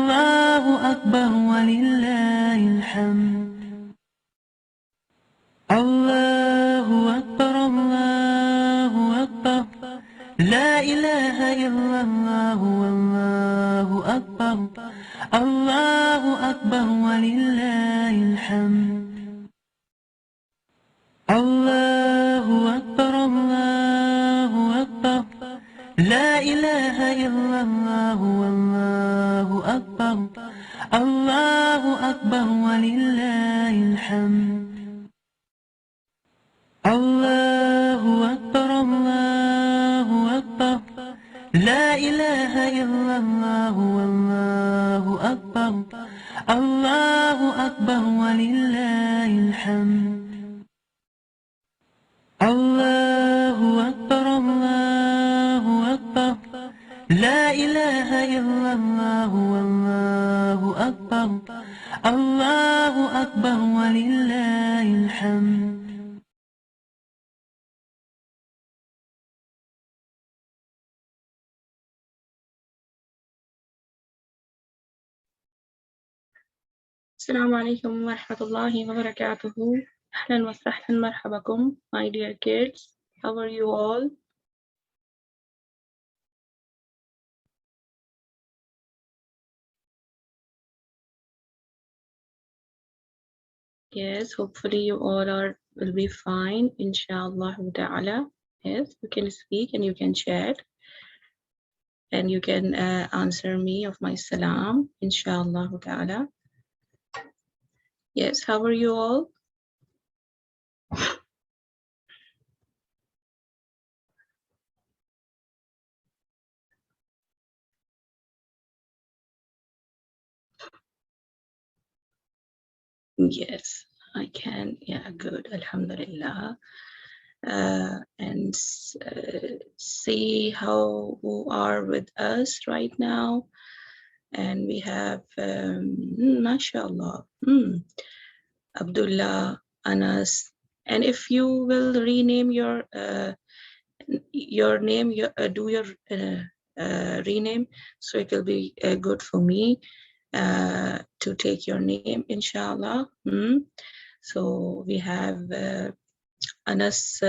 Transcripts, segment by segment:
الله أكبر ولله الحمد. الله أكبر الله أكبر لا إله إلا الله والله أكبر. الله أكبر ولله الحمد. الله أكبر الله أكبر لا إله إلا الله والله أكبر. الله أكبر ولله الحمد. الله أكبر الله أكبر لا إله إلا الله والله أكبر. الله أكبر ولله الحمد. الله أكبر الله أكبر لا إله إلا الله والله أكبر. الله أكبر ولله الحمد. Assalamu alaikum wa rahmatullahi wa barakatuhu. Ahlan wa sahlan marhabakum, my dear kids. How are you all? Yes, hopefully you all will be fine, inshallah ta'ala. Yes, you can speak and you can chat. And you can answer me of my salam, inshallah ta'ala. Yes, how are you all? Yes, I can. Yeah, good. Alhamdulillah. And see who are with us right now. And we have, mashallah, Abdullah, Anas. And if you will rename your name, do your rename, so it will be good for me to take your name, inshallah. So we have Anas,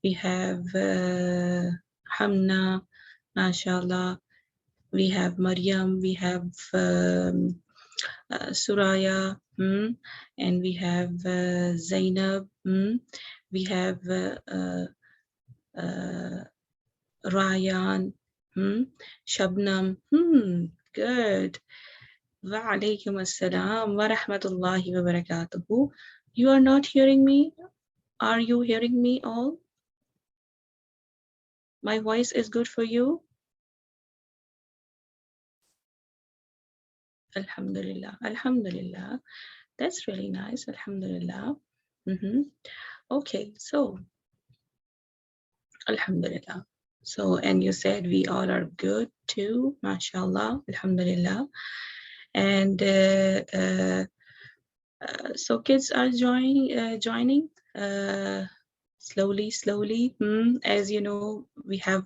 we have Hamna, mashallah. We have Maryam, we have Suraya, and we have Zainab, we have Ryan, Shabnam, good. Wa alaikum assalam wa rahmatullahi wa barakatuhu. You are not hearing me? Are you hearing me all? My voice is good for you? Alhamdulillah, alhamdulillah. That's really nice, alhamdulillah. Okay, so alhamdulillah. So, and you said we all are good too, mashallah, alhamdulillah. And so kids are joining slowly. As you know, we have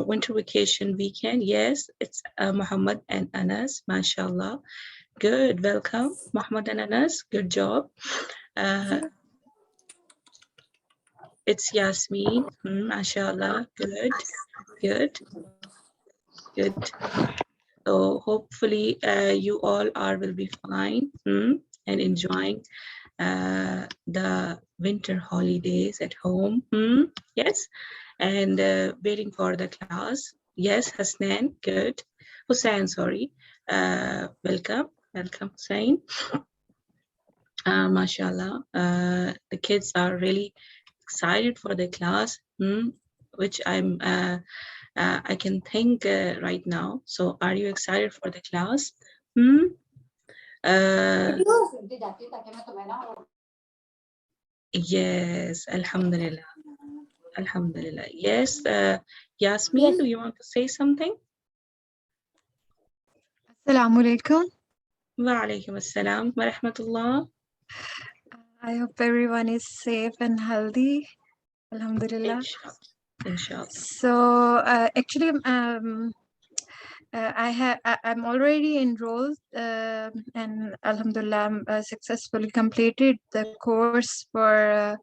winter vacation weekend. Yes, it's Muhammad and Anas, mashallah. Good, welcome, Muhammad and Anas, good job. It's Yasmin, mashallah, good. So hopefully you all will be fine and enjoying the winter holidays at home. Yes, and waiting for the class. Yes, Hasnan, good. Hussein, sorry. Welcome, Hussein. Mashallah, the kids are really excited for the class, which I can think right now. So are you excited for the class? Yes, alhamdulillah. Alhamdulillah. Yes, Yasmin, yes. Do you want to say something? Assalamu alaikum. Wa alaikum assalam wa rahmatullah. I hope everyone is safe and healthy. Alhamdulillah. Inshallah. So actually, I'm already enrolled, and Alhamdulillah, I'm successfully completed the course for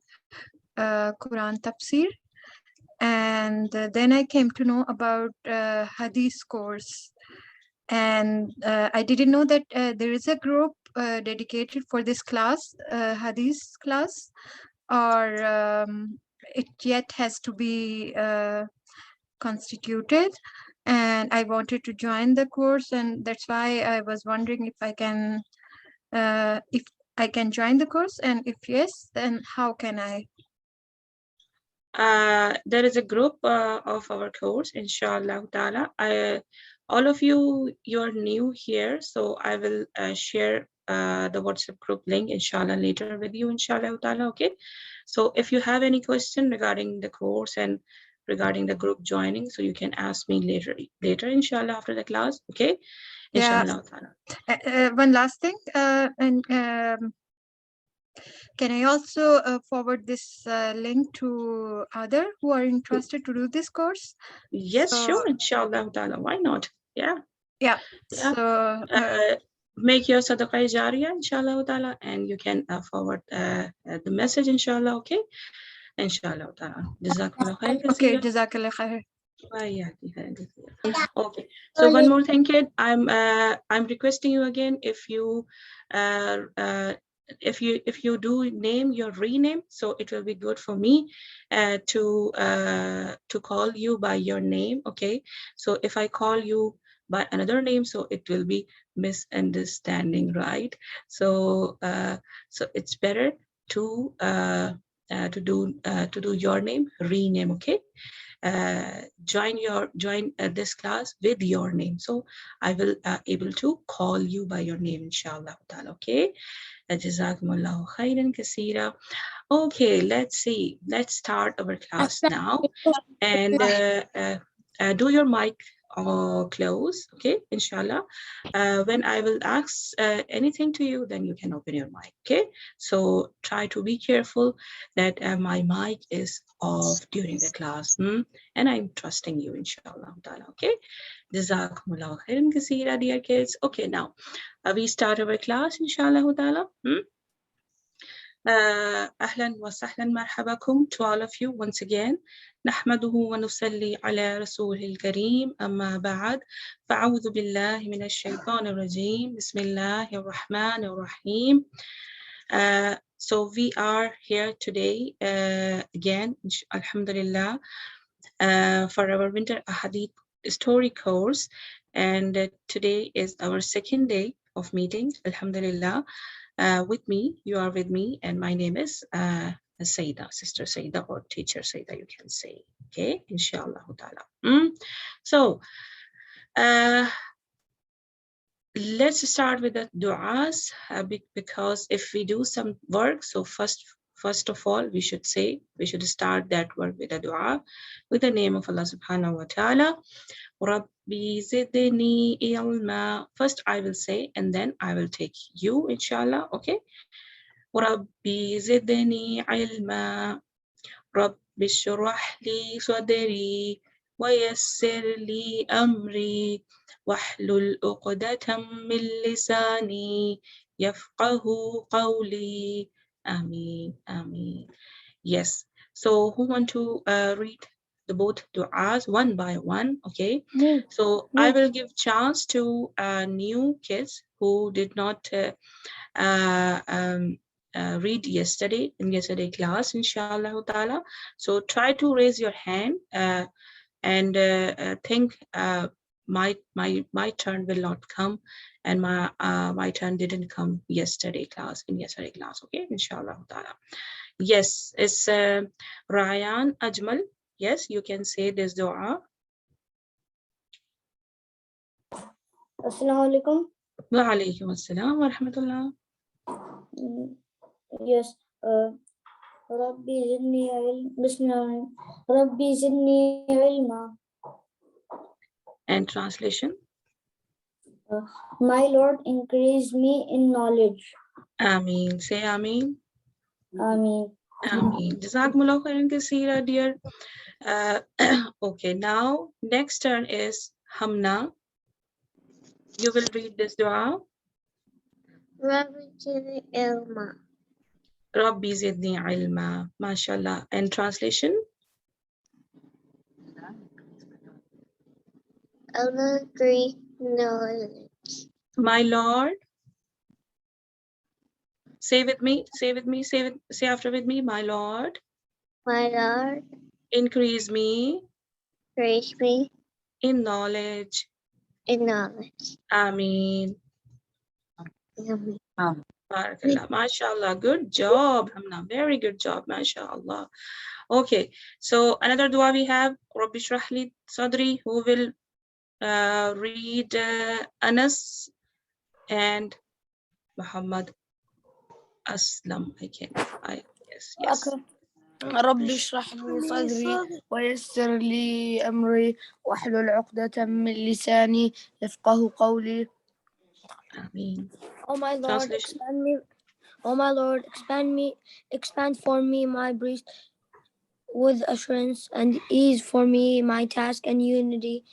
Quran Tafsir. And then I came to know about Hadith course. And I didn't know that there is a group dedicated for this class, Hadith class, or it yet has to be constituted. And I wanted to join the course, and that's why I was wondering if I can join the course, and if yes, then how can I? There is a group of our course, inshallah ta'ala. All of you are new here, so I will share the WhatsApp group link, inshallah, later with you, inshallah ta'ala. Okay, so if you have any question regarding the course and regarding the group joining, so you can ask me later, inshallah, after the class. Okay, Yeah. inshallah ta'ala. One last thing, and can I also forward this link to other who are interested to do this course? Yes, So, sure, inshallah ta'ala. Why not? Yeah. Yeah. Yeah. So Make your sadaqah jariyah, inshallah ta'ala, and you can forward the message, inshallah. Okay, inshallah ta'ala. Jazakallah khair okay, kaseera. Jazakallah khair. Okay, so one more thing, kid. I'm requesting you again, if you do name your rename, so it will be good for me to call you by your name. Okay, so if I call you by another name, so it will be misunderstanding, right? So so it's better to do your name, rename. Okay, join this class with your name, so I will able to call you by your name, inshallah ta'ala. Okay, jazakumullahu khairan kaseera. Okay, let's see, let's start our class now, and do your mic close. Okay, inshallah. When I will ask anything to you, then you can open your mic. Okay, so try to be careful that my mic is off during the class, and I'm trusting you, inshallah ta'ala. Okay, jazakumullahu khairan kaseera, dear kids. Okay, now we start our class, inshallah ta'ala. أهلا وسهلا مرحباكم to all of you once again. نحمده ونصلي على رسوله الكريم أما بعد فأعوذ بالله من الشيطان الرجيم بسم الله الرحمن الرحيم. So we are here today again, alhamdulillah, for our winter Hadith story course, and today is our second day of meeting, alhamdulillah. With me, you are with me, and my name is Saida, Sister Saida, or Teacher Saida, you can say. Okay, inshallah ta'ala. So let's start with the du'as, because if we do some work, so first of all, we should start that work with a dua, with the name of Allah subhanahu wa ta'ala. Rabbi zidni ilma. First I will say, and then I will take you, inshallah. Okay. Rabbi zidni ilma. Rabbi shrah li sadri wa yassir li amri wahlul uqdatam min lisani yafqahu qawli. Ameen, ameen. Yes. So who want to read the both du'as one by one? Okay. So I will give chance to new kids who did not read yesterday in yesterday class, inshallah ta'ala. So try to raise your hand and think my turn will not come, and my turn didn't come in yesterday class. Okay, inshallah ta'ala. Yes, it's Ryan Ajmal. Yes, you can say this dua. Assalamu alaikum. Wa alaikum assalam wa rahmatullah. Yes. Rabbi zidni ilma. Rabbi zidni ilma. And translation? My Lord, increase me in knowledge. Ameen. Say Ameen. Ameen. Ameen. Jazakumullahu khairan kaseera, dear. Okay, now next turn is Hamna. You will read this dua. Rabbi Zidni Ilma. Rabbi zidni ilma. MashaAllah. And translation? Allah increase knowledge. My Lord. Say with me. Say with me. Say after with me. My Lord. My Lord, Increase me grace me in knowledge. in knowledge. Ameen. Amen. Barakallah. MashaAllah. Good job, Hamna. Very good job. MashaAllah. Okay. So another dua we have. Rabbi shrah li sadri. Who will read Anas and Muhammad Aslam. Yes. Okay. رب اشرح لي صدري ويسر لي أمري واحلل عقدة من لساني يفقه قولي. Ameen. Oh my Lord, Translation. expand me. Oh my Lord, expand for me my breast with assurance, and ease for me my task, and unity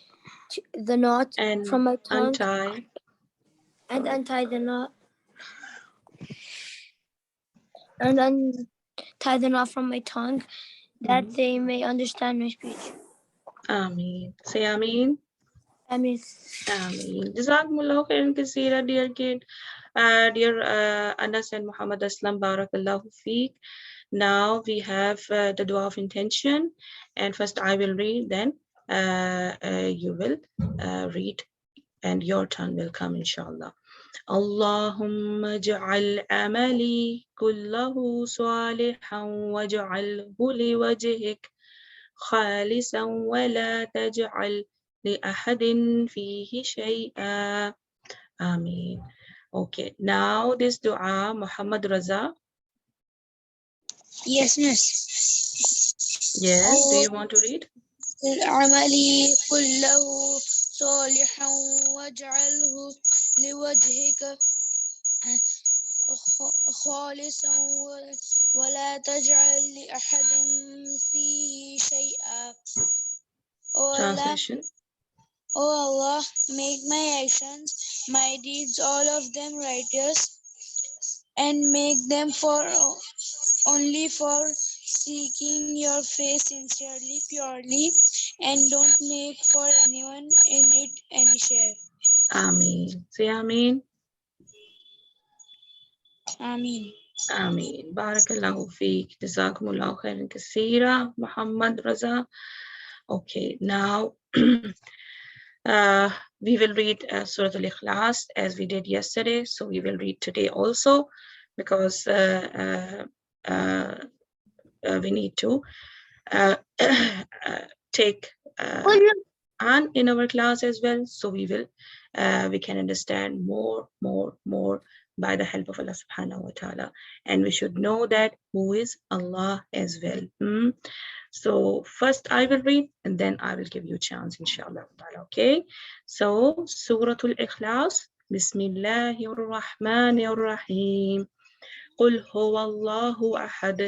the knot And from my tongue, untie. and untie the knot, and untie the knot from my tongue, that they may understand my speech. Ameen. Say Ameen. Ameen. Ameen. Jazakumullah khairan kaseera, dear kid. Dear Anas and Muhammad Aslam, barakallahu feek. Now we have the dua of intention, and first I will read, then you will read, and your turn will come, inshallah. Allahumma ja'al amali kullahu salihan waj'alhu liwajhik khalisan wa la taj'al li ahadin fihi shay'a. Ameen. Okay, now this dua, Muhammad Raza. Yes, miss. Yes, do you want to read? عملي كله صالحا واجعله لوجهك خالصا ولا تجعل لأحد فيه شيئا. Translation. O Allah, make my actions, my deeds, all of them righteous, and make them only for seeking your face sincerely, purely, and don't make for anyone in it any share. Ameen. Say Ameen. Ameen. Ameen. Barakallahu feek. Jazakumullahu khairan kaseera, Muhammad Raza. Okay, now we will read Surah Al-Ikhlas as we did yesterday. So we will read today also, because we need to take and in our class as well, so we can understand more by the help of Allah subhanahu wa ta'ala, and we should know that who is Allah as well. So first I will read, and then I will give you a chance, inshallah. Okay, so Suratul Ikhlas. Bismillahir Rahmanir Rahim. Qul huwallahu ahad,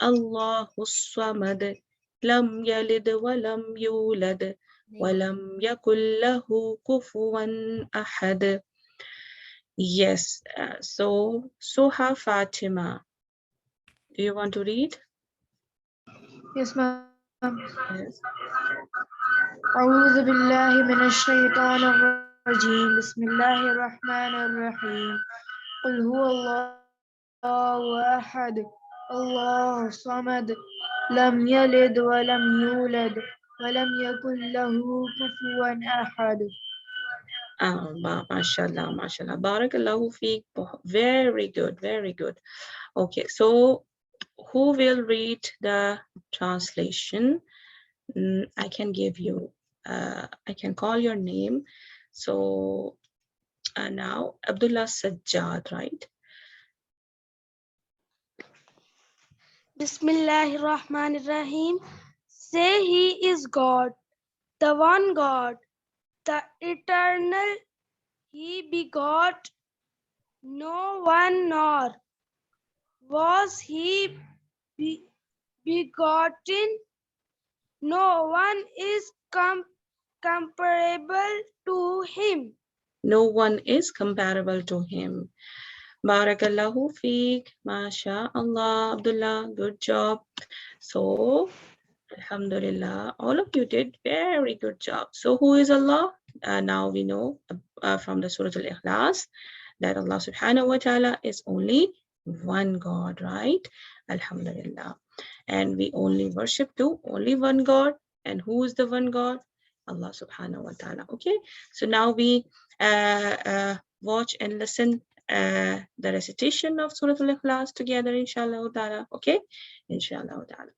Allahus samad, lam yalid wa lam yulad, walam yakul lahu kufuwan ahad. Yes, so Suha Fatima, do you want to read? Yes, ma'am. Yes. أعوذ بالله من الشيطان الرجيم بسم الله الرحمن الرحيم قل هو الله أحد الله الصمد لم يلد ولم يولد ولم يكن له كفوا أحد. Mashallah, mashallah. Barakallahu feek. Very good, very good. Okay, so who will read the translation? I can give you, I can call your name. So now Abdullah Sajjad, right? Bismillahir Rahmanir Rahim. Say He is God, the one God, the eternal. He begot no one, nor was He begotten. No one is comparable to Him. No one is comparable to him. Barakallahu feek. MashaAllah, Abdullah. Good job. So, Alhamdulillah, all of you did very good job. So, who is Allah? Now we know from the Surah Al-Ikhlas that Allah subhanahu wa ta'ala is only one God, right? Alhamdulillah. And we only worship to only one God. And who is the one God? Allah subhanahu wa ta'ala. Okay, so now we watch and listen the recitation of Surah Al-Ikhlas together, inshallah ta'ala. Okay, inshallah ta'ala.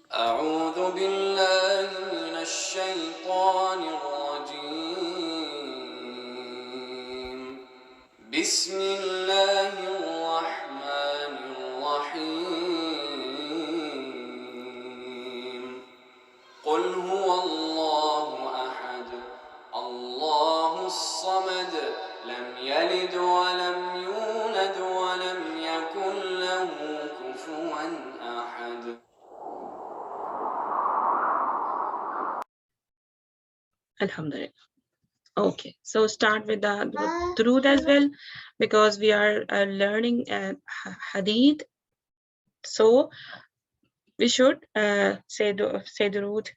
أعوذ بالله من الشيطان الرجيم بسم الله الرحمن الرحيم قل هو الله أحد الله الصمد لم يلد ولم يولد ولم يكن له كفوا أحد Alhamdulillah. Okay, so start with the durood as well, because we are learning hadith. So we should say durood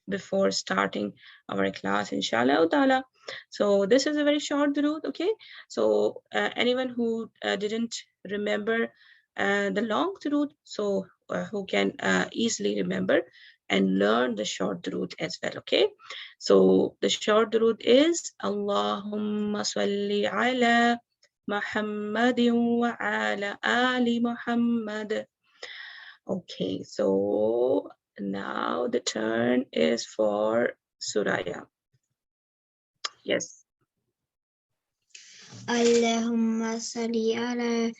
before starting our class, inshallah ta'ala. So this is a very short durood, okay? So anyone who didn't remember the long durood, so who can easily remember and learn the short durood as well, okay? So the short durood is Allahumma salli ala Muhammadin wa ala ali Muhammad. Okay, so now the turn is for Suraya. Yes. Allahumma salli ala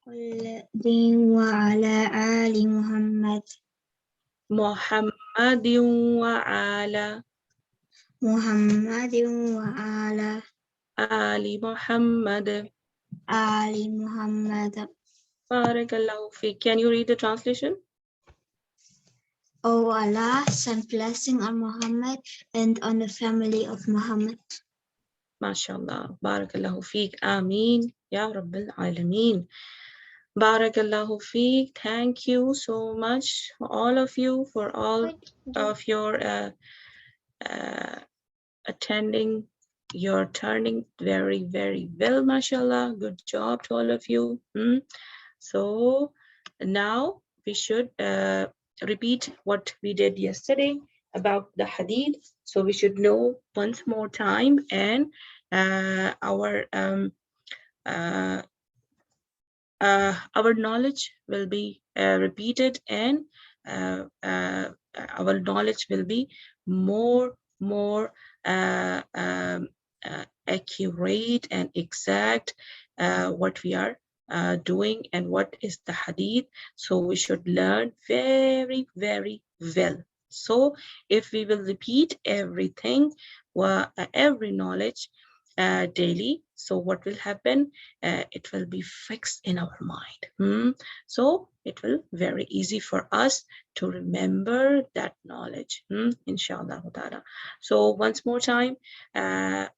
Muhammadin wa ala ali Muhammad. Muhammadin wa ala Muhammadin wa ala ali Muhammad. ali Muhammad. Barakallahu fi. Can you read the translation? O Allah, send blessing on Muhammad and on the family of Muhammad. MashaAllah. Barakallahu feek. Ameen. Ya Rabbil Alameen. Barakallahu feek. Thank you so much, all of you, for all of your attending, your turning very, very well, mashallah. Good job to all of you. So now we should repeat what we did yesterday about the hadith. So we should know once more time, and our knowledge will be repeated, and our knowledge will be more accurate and exact what we are doing and what is the hadith. So we should learn very, very well. So if we will repeat everything, every knowledge daily, so what will happen? It will be fixed in our mind. So it will very easy for us to remember that knowledge, inshallah ta'ala. So once more time,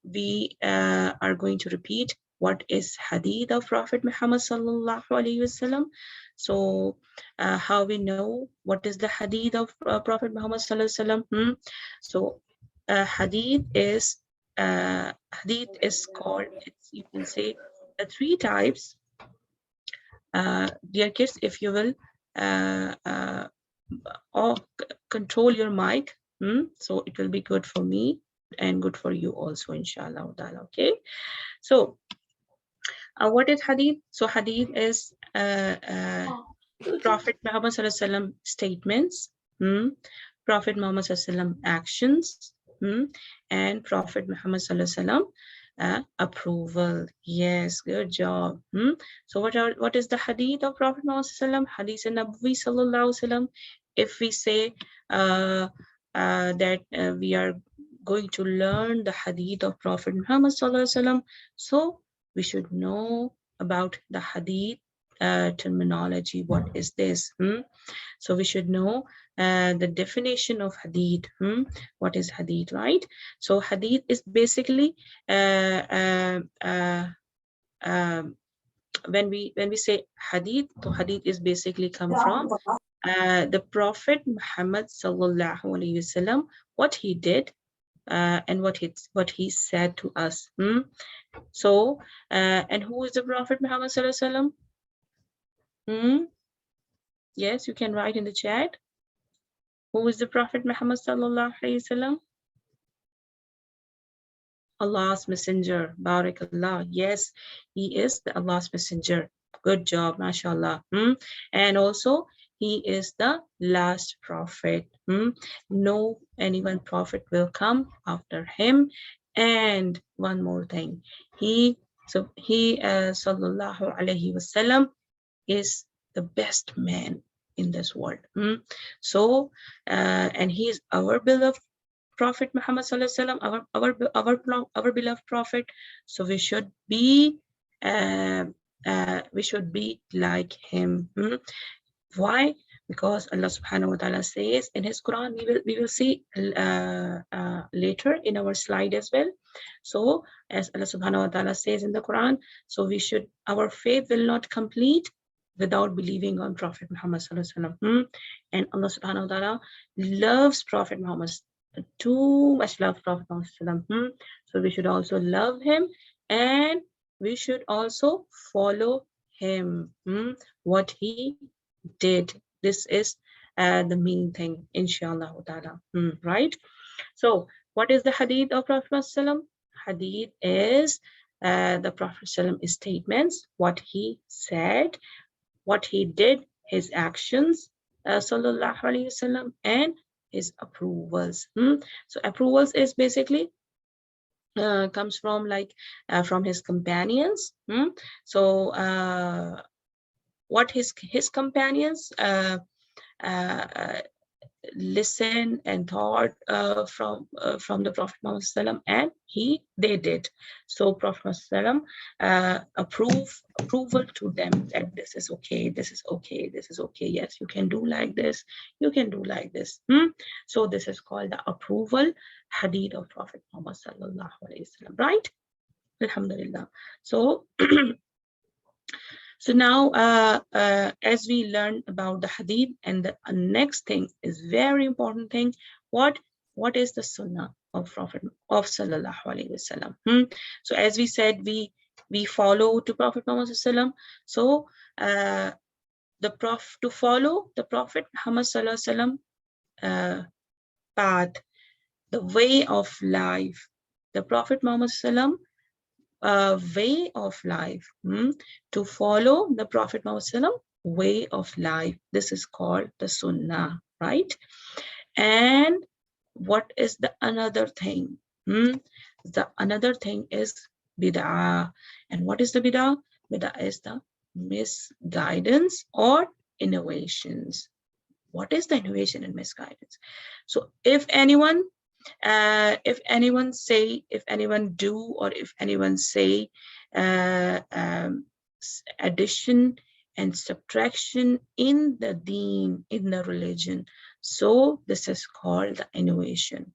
we are going to repeat what is hadith of Prophet Muhammad sallallahu alaihi wasallam. So how we know what is the hadith of Prophet Muhammad sallallahu alaihi wasallam? So hadith is called, you can say, the three types. Dear kids, if you will control your mic, so it will be good for me and good for you also, inshallah. Okay, so what is hadith? So hadith is Prophet Muhammad sallallahu alaihi wasallam statements, Prophet Muhammad sallallahu alaihi wasallam actions, and Prophet Muhammad sallallahu alaihi wasallam approval. Yes, good job. So what is the hadith of Prophet Muhammad sallallahu alaihi wasallam? Hadith an-Nabawi sallallahu alaihi wasallam. If we say that we are going to learn the hadith of Prophet Muhammad sallallahu alaihi wasallam, so we should know about the hadith terminology. What is this? So we should know the definition of hadith. What is hadith, right? So hadith is basically when we say hadith, so hadith is basically come from the Prophet Muhammad sallallahu alaihi wasallam, what he did and what he said to us. So and who is the Prophet Muhammad sallallahu alaihi wasallam? Yes, you can write in the chat. Who is the Prophet Muhammad sallallahu alaihi wasallam? Allah's messenger. Barakallah. Yes, he is the Allah's messenger. Good job, mashallah. And also he is the last prophet. No anyone prophet will come after him. And one more thing, he sallallahu alaihi wasallam is the best man in this world. So and he is our beloved Prophet Muhammad sallallahu alaihi wasallam, our beloved prophet. So we should be like him. Why? Because Allah subhanahu wa ta'ala says in his Quran, we will see later in our slide as well. So as Allah subhanahu wa ta'ala says in the Quran, so our faith will not complete without believing on Prophet Muhammad sallallahu alaihi wasallam. And Allah subhanahu wa ta'ala loves Prophet Muhammad, too much love Prophet Muhammad sallallahu alaihi wasallam. So we should also love him and we should also follow him, what he did. This is the main thing, inshallah ta'ala. Right? So what is the hadith of Prophet sallallahu alaihi wasallam? Hadith is the Prophet sallallahu alaihi wasallam statements, what he said, what he did, his actions, sallallahu alaihi wasallam, and his approvals. So approvals is basically comes from from his companions. So what his companions listened and thought from the Prophet Muhammad sallam, and they did. So Prophet sallam approval to them that this is okay, this is okay, this is okay. Yes, you can do like this, you can do like this. So this is called the approval hadith of Prophet Muhammad sallallahu alaihi wasallam, right? Alhamdulillah. So so now as we learn about the hadith, and the next thing is very important thing, what is the sunnah of Prophet of sallallahu alaihi wasallam. So as we said, we follow to Prophet Muhammad sallallahu alaihi wasallam. So to follow the Prophet Muhammad sallallahu alaihi wasallam path, the way of life, the Prophet Muhammad sallallahu alaihi wasallam way of life, to follow the Prophet Muhammad way of life. This is called the sunnah, right? And what is the another thing? The another thing is bid'ah. And what is the bid'ah? Bid'ah is the misguidance or innovations. What is the innovation and misguidance? So if anyone do, or if anyone say addition and subtraction in the deen, in the religion, so this is called the innovation.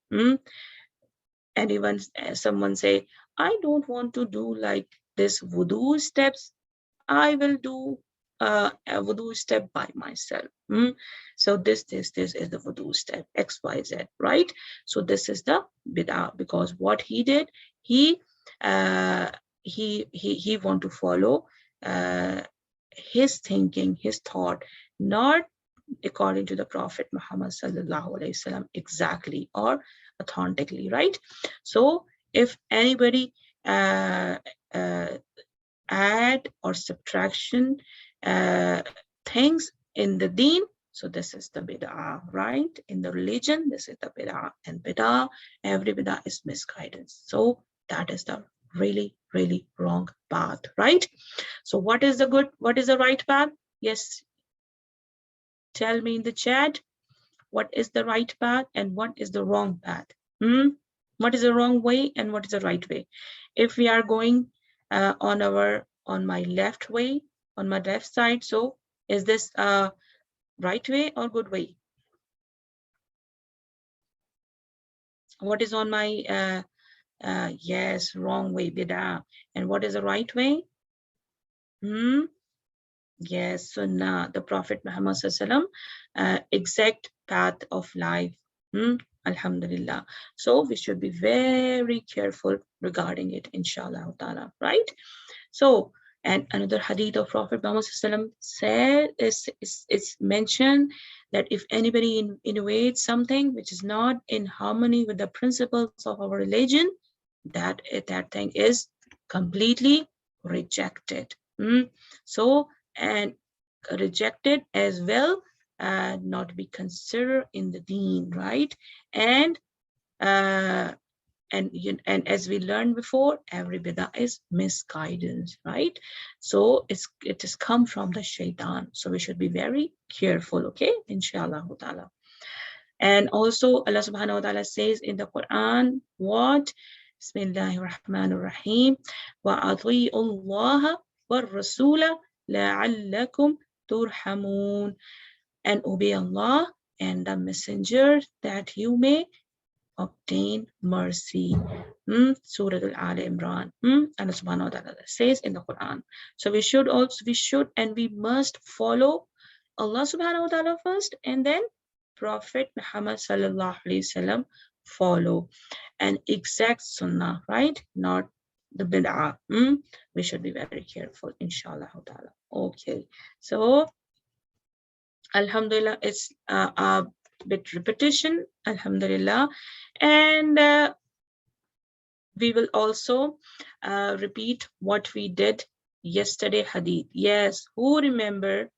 Someone say, I don't want to do like this wudu steps, I will do a wudu step by myself. So this is the wudu step XYZ, right? So this is the bid'ah, because what he did, he want to follow his thinking, his thought, not according to the Prophet Muhammad sallallahu alaihi wasallam exactly or authentically, right? So if anybody add or subtraction things in the deen, so this is the bid'ah, right? In the religion, this is the bid'ah, and bid'ah, every bid'ah is misguidance. So that is the really wrong path, right? So what is the right path? Yes, tell me in the chat, what is the right path and what is the wrong path? What is the wrong way and what is the right way? If we are going on my left way, on my left side. So is this right way or good way? What is on my yes, wrong way, bid'ah. And what is the right way? Yes, sunnah, the Prophet Muhammad Sallallahu exact path of life. Alhamdulillah. So we should be very careful regarding it, inshallah ta'ala, right? So, and another hadith of Prophet Muhammad Sallallahu said is mentioned that if anybody innovates something which is not in harmony with the principles of our religion, that thing is completely rejected. So, and rejected as well, not to be considered in the deen, right? And as we learned before, every bid'ah is misguidance, right? So it has come from the shaitan. So we should be very careful, okay? Inshallah ta'ala. And also Allah subhanahu wa ta'ala says in the Quran, what? Bismillahir Rahmanir Rahim. Wa ati'u Allah wa rasula la'allakum turhamun. And obey Allah and the messenger that you may obtain mercy. Surah Al Imran. Allah subhanahu wa ta'ala says in the Quran. So we should and we must follow Allah subhanahu wa ta'ala first, and then Prophet Muhammad sallallahu alaihi wasallam follow an exact sunnah, right? Not the bid'ah. We should be very careful, inshallah ta'ala. Okay, so alhamdulillah, it's a bit repetition, alhamdulillah, and we will also repeat what we did yesterday hadith. Yes, who remember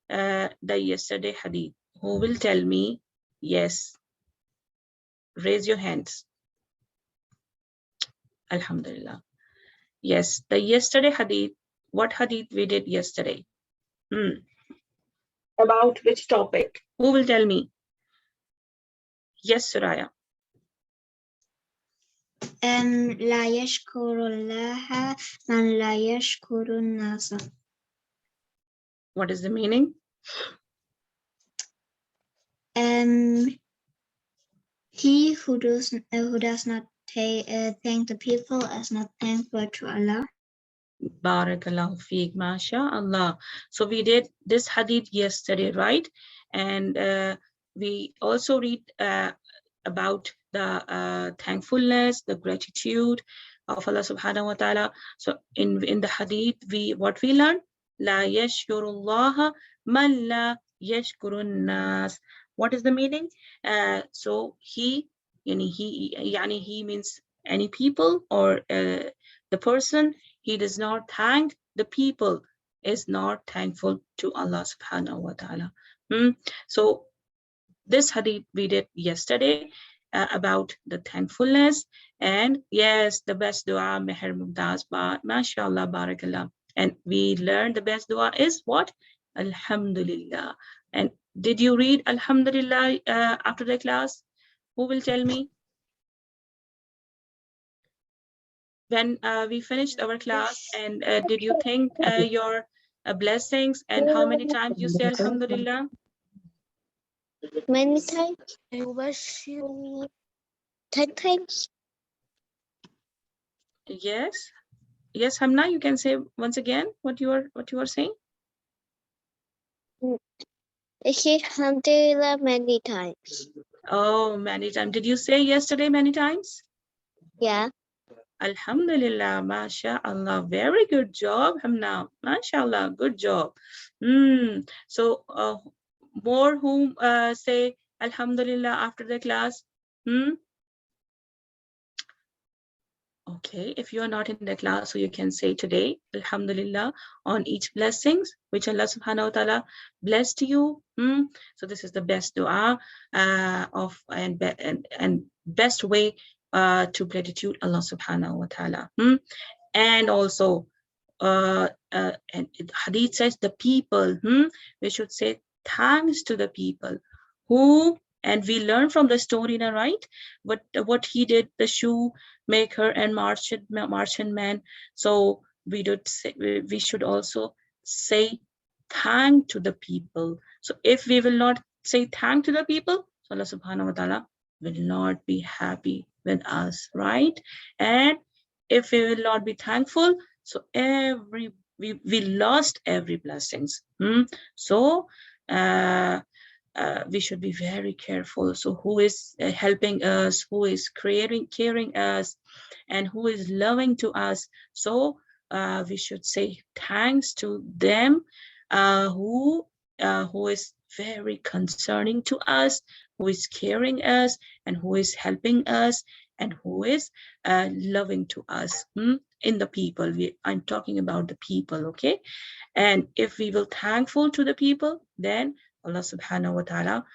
the yesterday hadith? Who will tell me? Yes, raise your hands. Alhamdulillah. Yes, the yesterday hadith. What hadith we did yesterday? About which topic? Who will tell me? Yes, Suraya. لا يشكر الله من لا يشكر الناس. What is the meaning? He who does not thank the people is not thankful to Allah. Barakallahu feek, mashallah. So we did this hadith yesterday, right? And we also read about the thankfulness, the gratitude of Allah subhanahu wa ta'ala. So in the hadith, what we learned? La yashkurullaha man la yashkurun nas. What is the meaning? So he means any people or the person, he does not thank the people, is not thankful to Allah subhanahu wa ta'ala. So this hadith we did yesterday about the thankfulness, and yes, the best dua meher mumtaz, mashallah, barakallah. And we learned the best dua is what? Alhamdulillah. And did you read Alhamdulillah after the class? Who will tell me? When we finished our class, and did you think your blessings, and how many times you say Alhamdulillah? Many times. 10 times. Yes, Hamna, you can say once again what you are saying. I say Alhamdulillah many times. Oh, many times. Did you say yesterday many times? Yeah. Alhamdulillah, mashallah, very good job, Hamna, mashallah, good job. So more whom say Alhamdulillah after the class? Okay, if you are not in the class, so you can say today, Alhamdulillah, on each blessings which Allah subhanahu wa ta'ala blessed you. So this is the best dua and best way to gratitude Allah subhanahu wa ta'ala. And also, and hadith says the people, we should say thanks to the people who, and we learn from the story now, right? What he did, the shoemaker and merchant man. So we should also say thank to the people. So if we will not say thank to the people, so Allah subhanahu wa ta'ala will not be happy with us, right? And if we will not be thankful, so we lost every blessings. So we should be very careful. So who is helping us, who is caring us, and who is loving to us? So we should say thanks to them who is very concerning to us, who is caring us, and who is helping us, and who is loving to us. In the people, I'm talking about the people, okay? And if we will thankful to the people, then Allah subhanahu wa ta'ala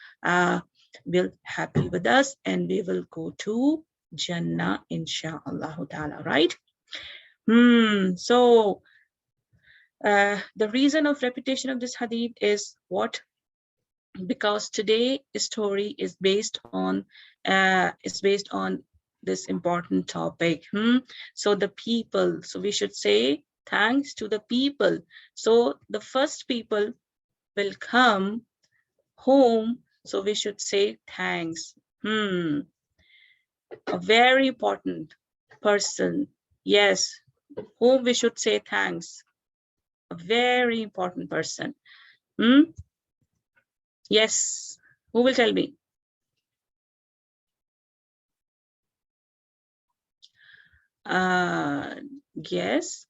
will happy with us, and we will go to Jannah insha'Allah ta'ala, right? So the reason of repetition of this hadith is what? Because today's story is based on this important topic. So the people, so we should say thanks to the people. So the first people will come home, so we should say thanks. A very important person, yes, whom we should say thanks. A very important person. Yes, who will tell me? Yes,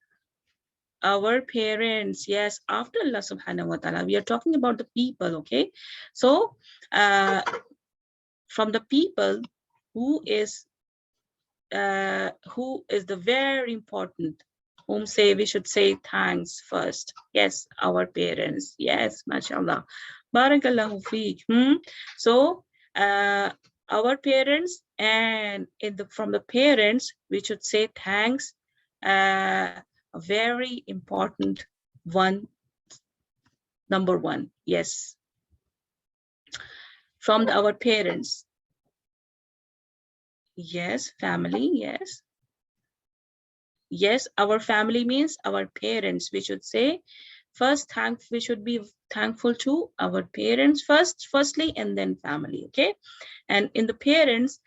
our parents. Yes, after Allah subhanahu wa ta'ala, we are talking about the people, okay? So from the people, who is the very important, whom say we should say thanks first? Yes, our parents. Yes, mashallah, barakallahu feek. So our parents, and from the parents we should say thanks, a very important one, number one. Yes, from our parents. Yes, family. Yes, yes, our family means our parents. We should say first we should be thankful to our parents firstly, and then family, okay? And in the parents,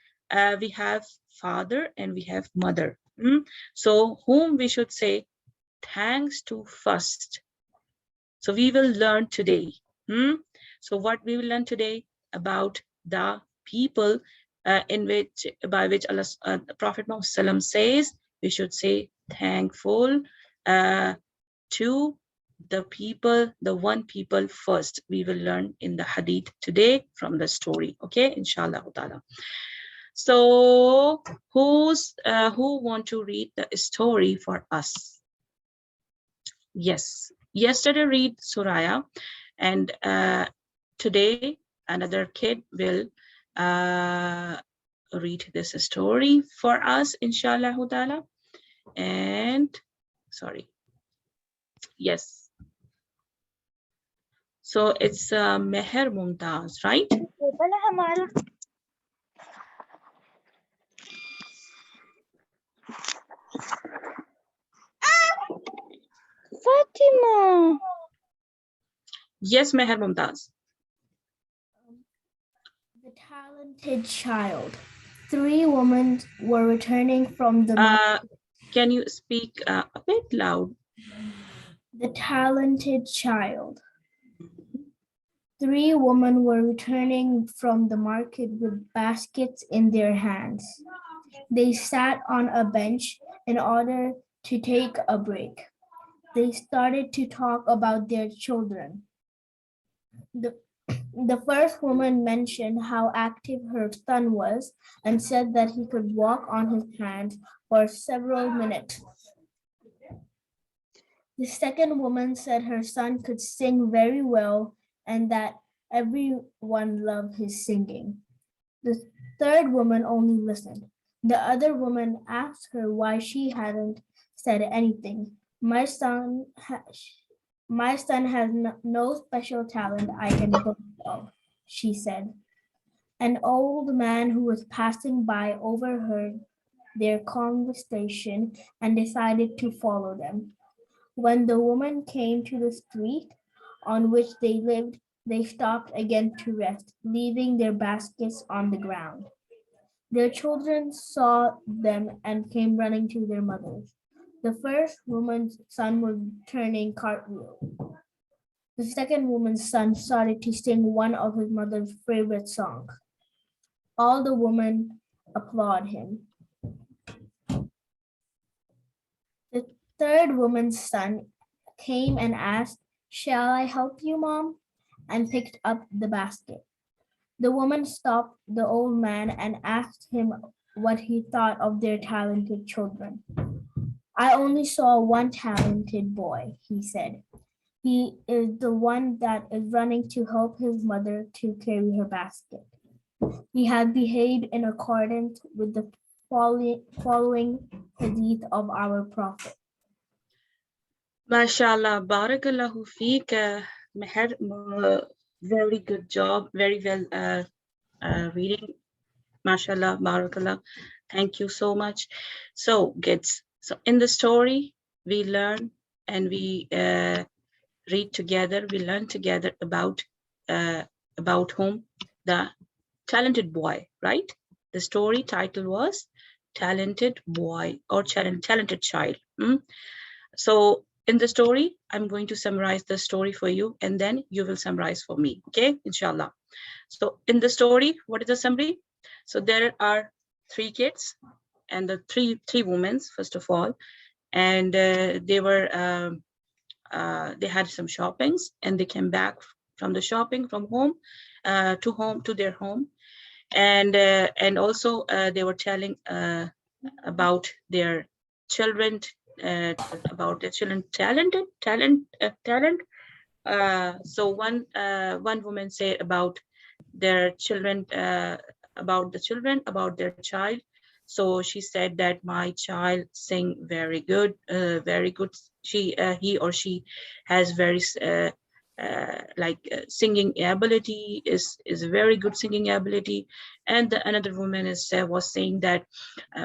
we have father and we have mother. So whom we should say thanks to first. So we will learn today. So what we will learn today about the people by which Allah, Prophet Muhammad says we should say thankful to the people, the one people first. We will learn in the hadith today from the story, okay, inshallah ta'ala. So who want to read the story for us? Yes, yesterday read Suraya, and today another kid will read this story for us, inshallah ta'ala. And sorry, yes, so it's Meher Mumtaz, right? Fatima. Yes, Meher Mumtaz. The talented child. 3 women were returning from the Can you speak a bit loud? The talented child. 3 women were returning from the market with baskets in their hands. They sat on a bench in order to take a break. They started to talk about their children. The first woman mentioned how active her son was and said that he could walk on his hands for several minutes. The second woman said her son could sing very well and that everyone loved his singing. The third woman only listened. The other woman asked her why she hadn't said anything. My son has no special talent I can boast of, she said. An old man who was passing by overheard their conversation and decided to follow them. When the woman came to the street on which they lived, they stopped again to rest, leaving their baskets on the ground. Their children saw them and came running to their mothers. The first woman's son was turning cartwheel. The second woman's son started to sing one of his mother's favorite songs. All the women applaud him. The third woman's son came and asked, "Shall I help you, Mom?" and picked up the basket. The woman stopped the old man and asked him what he thought of their talented children. "I only saw one talented boy," he said. "He is the one that is running to help his mother to carry her basket. He has behaved in accordance with the following hadith of our Prophet." MashaAllah, Barakallahu feek. Meher, very good job, very well reading. MashaAllah, Barakallah. Thank you so much. So, kids, so in the story, we learn and we read together, we learn together about whom? The talented boy, right? The story title was Talented Boy or Talented Child. So in the story, I'm going to summarize the story for you and then you will summarize for me, okay? Inshallah. So in the story, what is the summary? So there are 3 kids and the three women, first of all, and they had some shoppings and they came back from the shopping from home to their home, and also they were telling about their children talent. So one woman said about their children, about their child. So she said that my child sing very good, very good. He or she has very singing ability, is very good singing ability. And another woman was saying that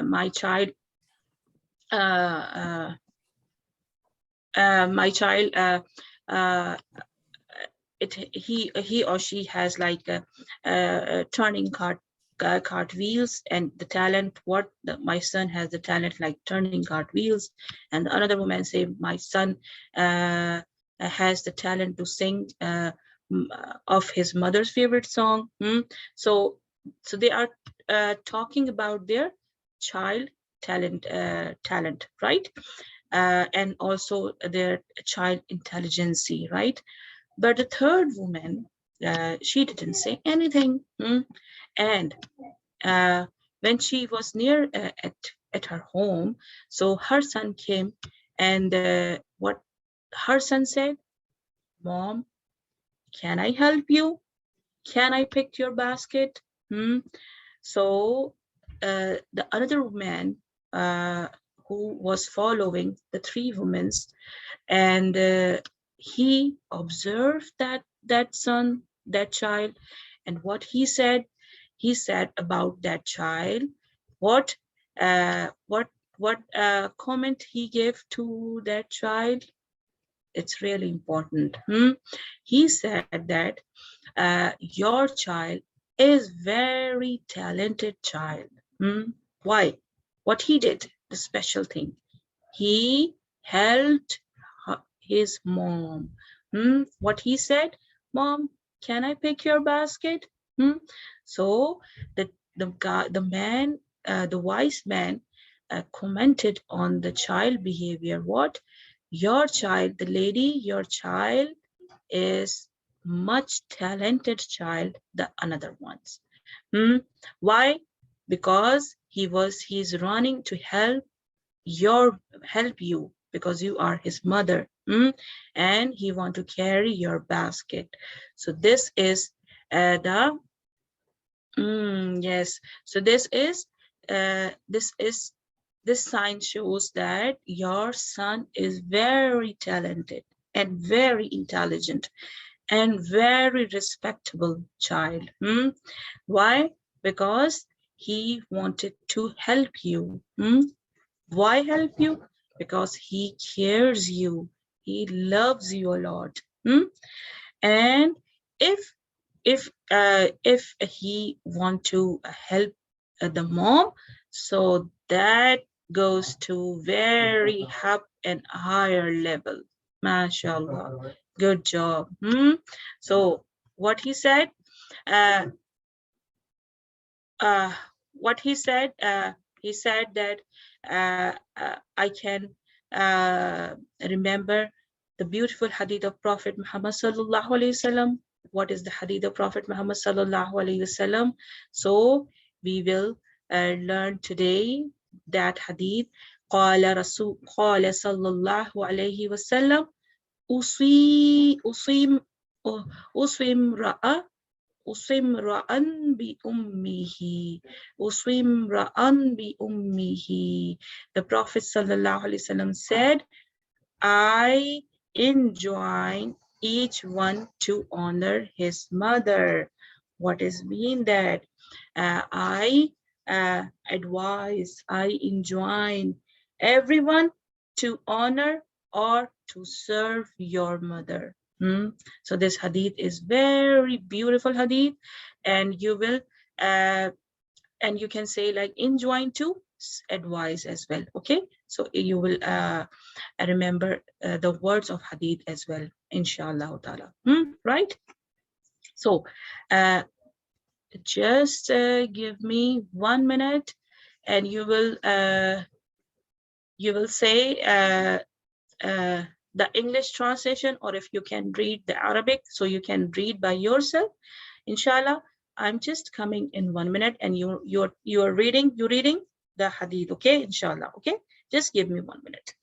my child he or she has like turning cartwheels, and the talent, my son has the talent like turning cartwheels. And another woman say my son has the talent to sing of his mother's favorite song. So they are talking about their child talent, right? And also their child intelligence, right? But the third woman, she didn't say anything. And when she was near at her home, so her son came, and what her son said, "Mom, can I help you? Can I pick your basket?" So the other man who was following the 3 women, and he observed that son, that child, and what he said about that child, what comment he gave to that child. It's really important. He said that your child is very talented child. Why? What he did, the special thing, he helped his mom. What he said, "Mom, can I pick your basket?" So the man, the wise man, commented on the child behavior. What? Your child, the lady, your child is much talented child than another ones. Why? Because he's running to help you, because you are his mother, and he want to carry your basket. So this is yes. So this sign shows that your son is very talented and very intelligent and very respectable child. Why? Because he wanted to help you. Why help you? Because he cares you. He loves you a lot. And if he want to help the mom, so that goes to very up and higher level. MashaAllah. Good job. So what he said, uh, what he said that I can remember the beautiful hadith of Prophet Muhammad sallallahu alaihi wasallam. What is the hadith of Prophet Muhammad sallallahu alaihi wasallam? So we will learn today that hadith. قال صلى الله عليه وسلم أصيم رأى Uswimra'an bi ummihi. Uswimra'an bi ummihi. The Prophet sallallahu alaihi wasallam said, I enjoin each one to honor his mother. What is mean that? I advise, I enjoin everyone to honor or to serve your mother. So this hadith is very beautiful hadith, and you will and you can say like enjoin to advise as well. Okay, so you will remember the words of hadith as well, inshallah ta'ala. Right? So just give me 1 minute, and you will say the English translation, or if you can read the Arabic, so you can read by yourself, inshallah. I'm just coming in 1 minute, and you're reading the hadith, okay, inshallah. Okay, just give me 1 minute.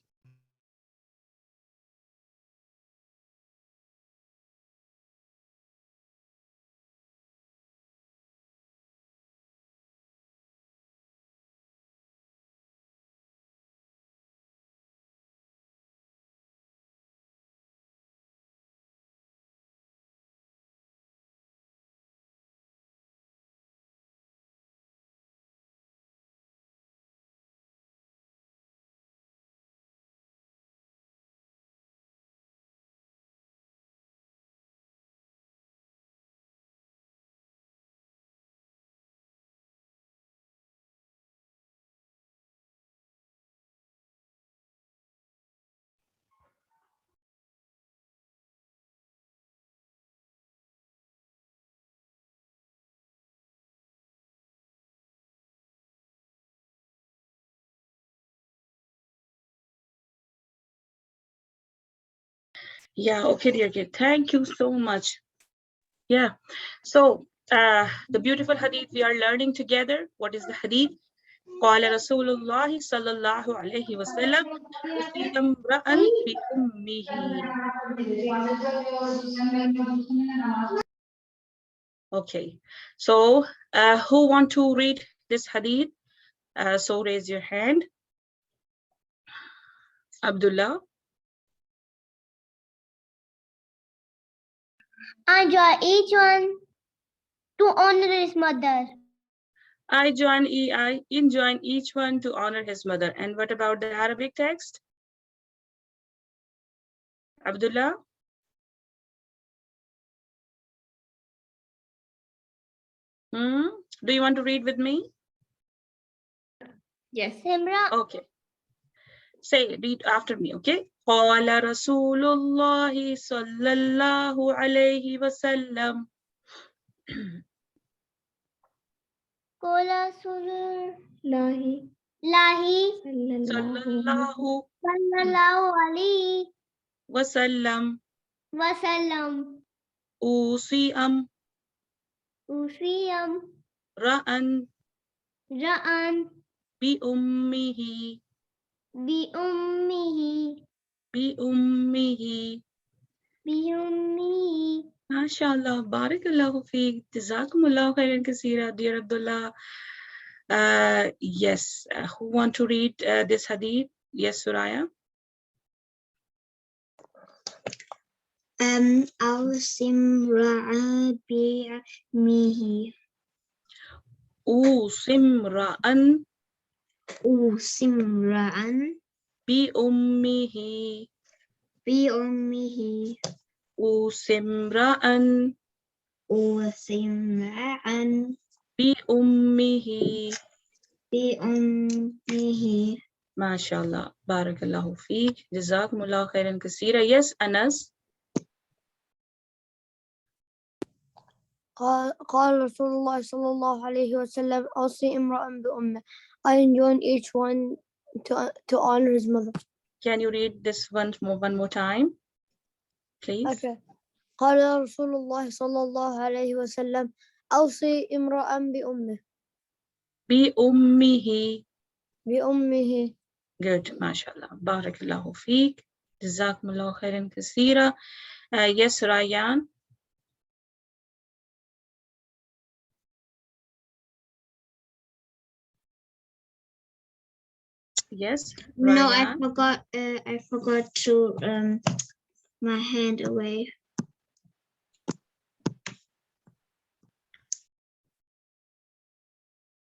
Yeah, okay, dear kid. Thank you so much. Yeah. So the beautiful hadith we are learning together. What is the hadith? قال رسول الله صلى الله عليه وسلم أصيب امرأ بأمه. Okay. So who want to read this hadith? So raise your hand. Abdullah. I join each one to honor his mother. I enjoin each one to honor his mother. And what about the Arabic text? Abdullah? Do you want to read with me? Yes. Simra. Okay. Say, read after me, okay? قال رسول الله صلى الله عليه وسلم. قال رسول الله صلى الله عليه وسلم. أوصي رأن بأمه MashaAllah, Barakallahu feek, Jazakumullahu khairan kaseera, dear Abdullah. Yes, who want to read this hadith? Yes, Suraya. Simra'a bi'mihi. Simra'an Simra'an bi ummihi. بأمه أوسمرأً وسمعا بأمه. بأمه. MashaAllah. Barakallahu feek. Jazakumullah khairan kaseera. Yes, Anas. قال رسول الله صلى الله عليه وسلم أوصي امرأ بأمه. I enjoin each one to honor his mother. Can you read this one more time, please? Okay. قال رسول الله صلى الله عليه وسلم أوصي امرأ بأمه. بأمه. بأمه. Good, MashaAllah. Barakallahu feek. Jazakumullah khairan kaseera. Yes, Ryan. Yes, No, Ryan. I forgot to my hand away.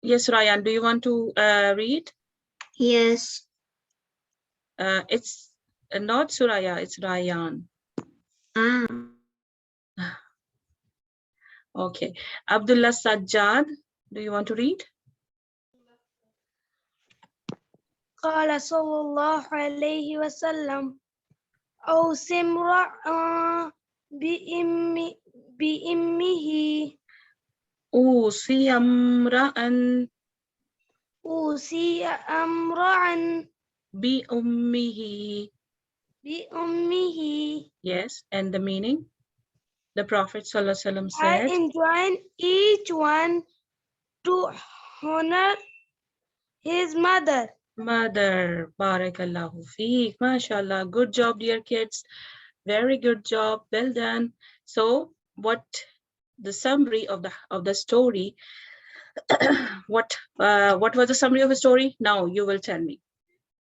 Yes, Ryan. Do you want to read? Yes. It's not Suraya. It's Ryan. Ah. Okay. Abdullah Sajjad. Do you want to read? قال صلى الله عليه وسلم أوصي امرأ بأمه أوصي امرأ أوصي امرأ بأمه. بأمه. Yes, and the meaning? The Prophet ﷺ I said, enjoin each one to honor his mother. Mother. Barakallahu feek. MashaAllah. Good job, dear kids. Very good job. Well done. So, what the summary of the story? what was the summary of the story? Now you will tell me.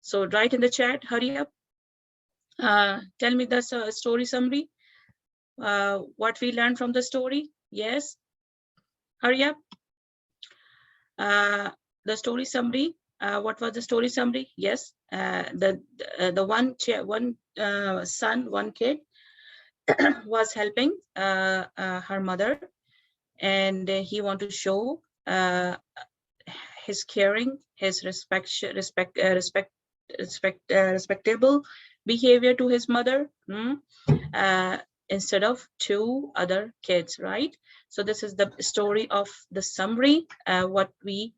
So write in the chat. Hurry up. Tell me the story summary. What we learned from the story. Yes. Hurry up. The story summary. What was the story summary? Yes. The one son, one kid was helping her mother, and he wanted to show his caring, his respectable behavior to his mother, instead of two other kids, right? So this is the story of the summary, what we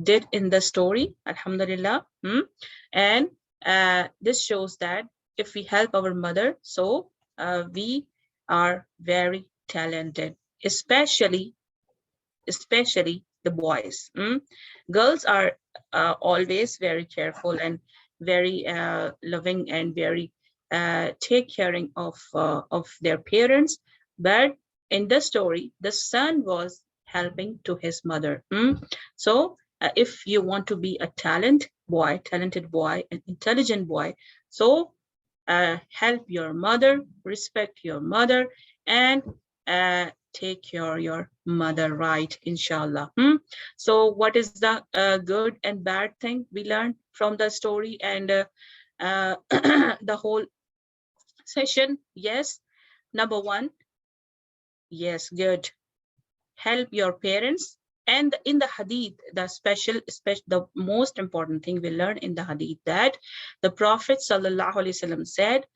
did in the story, alhamdulillah. And this shows that if we help our mother, so we are very talented, especially the boys. Girls are always very careful and very loving and very take caring of their parents. But in the story, the son was helping to his mother. So if you want to be a talented boy, an intelligent boy, so help your mother, respect your mother, and take care of your mother, right? Inshallah. So what is the good and bad thing we learned from the story and the whole session? Yes. Number one. Yes, good. Help your parents. And in the hadith, the most important thing we learn in the hadith, that the Prophet ﷺ said,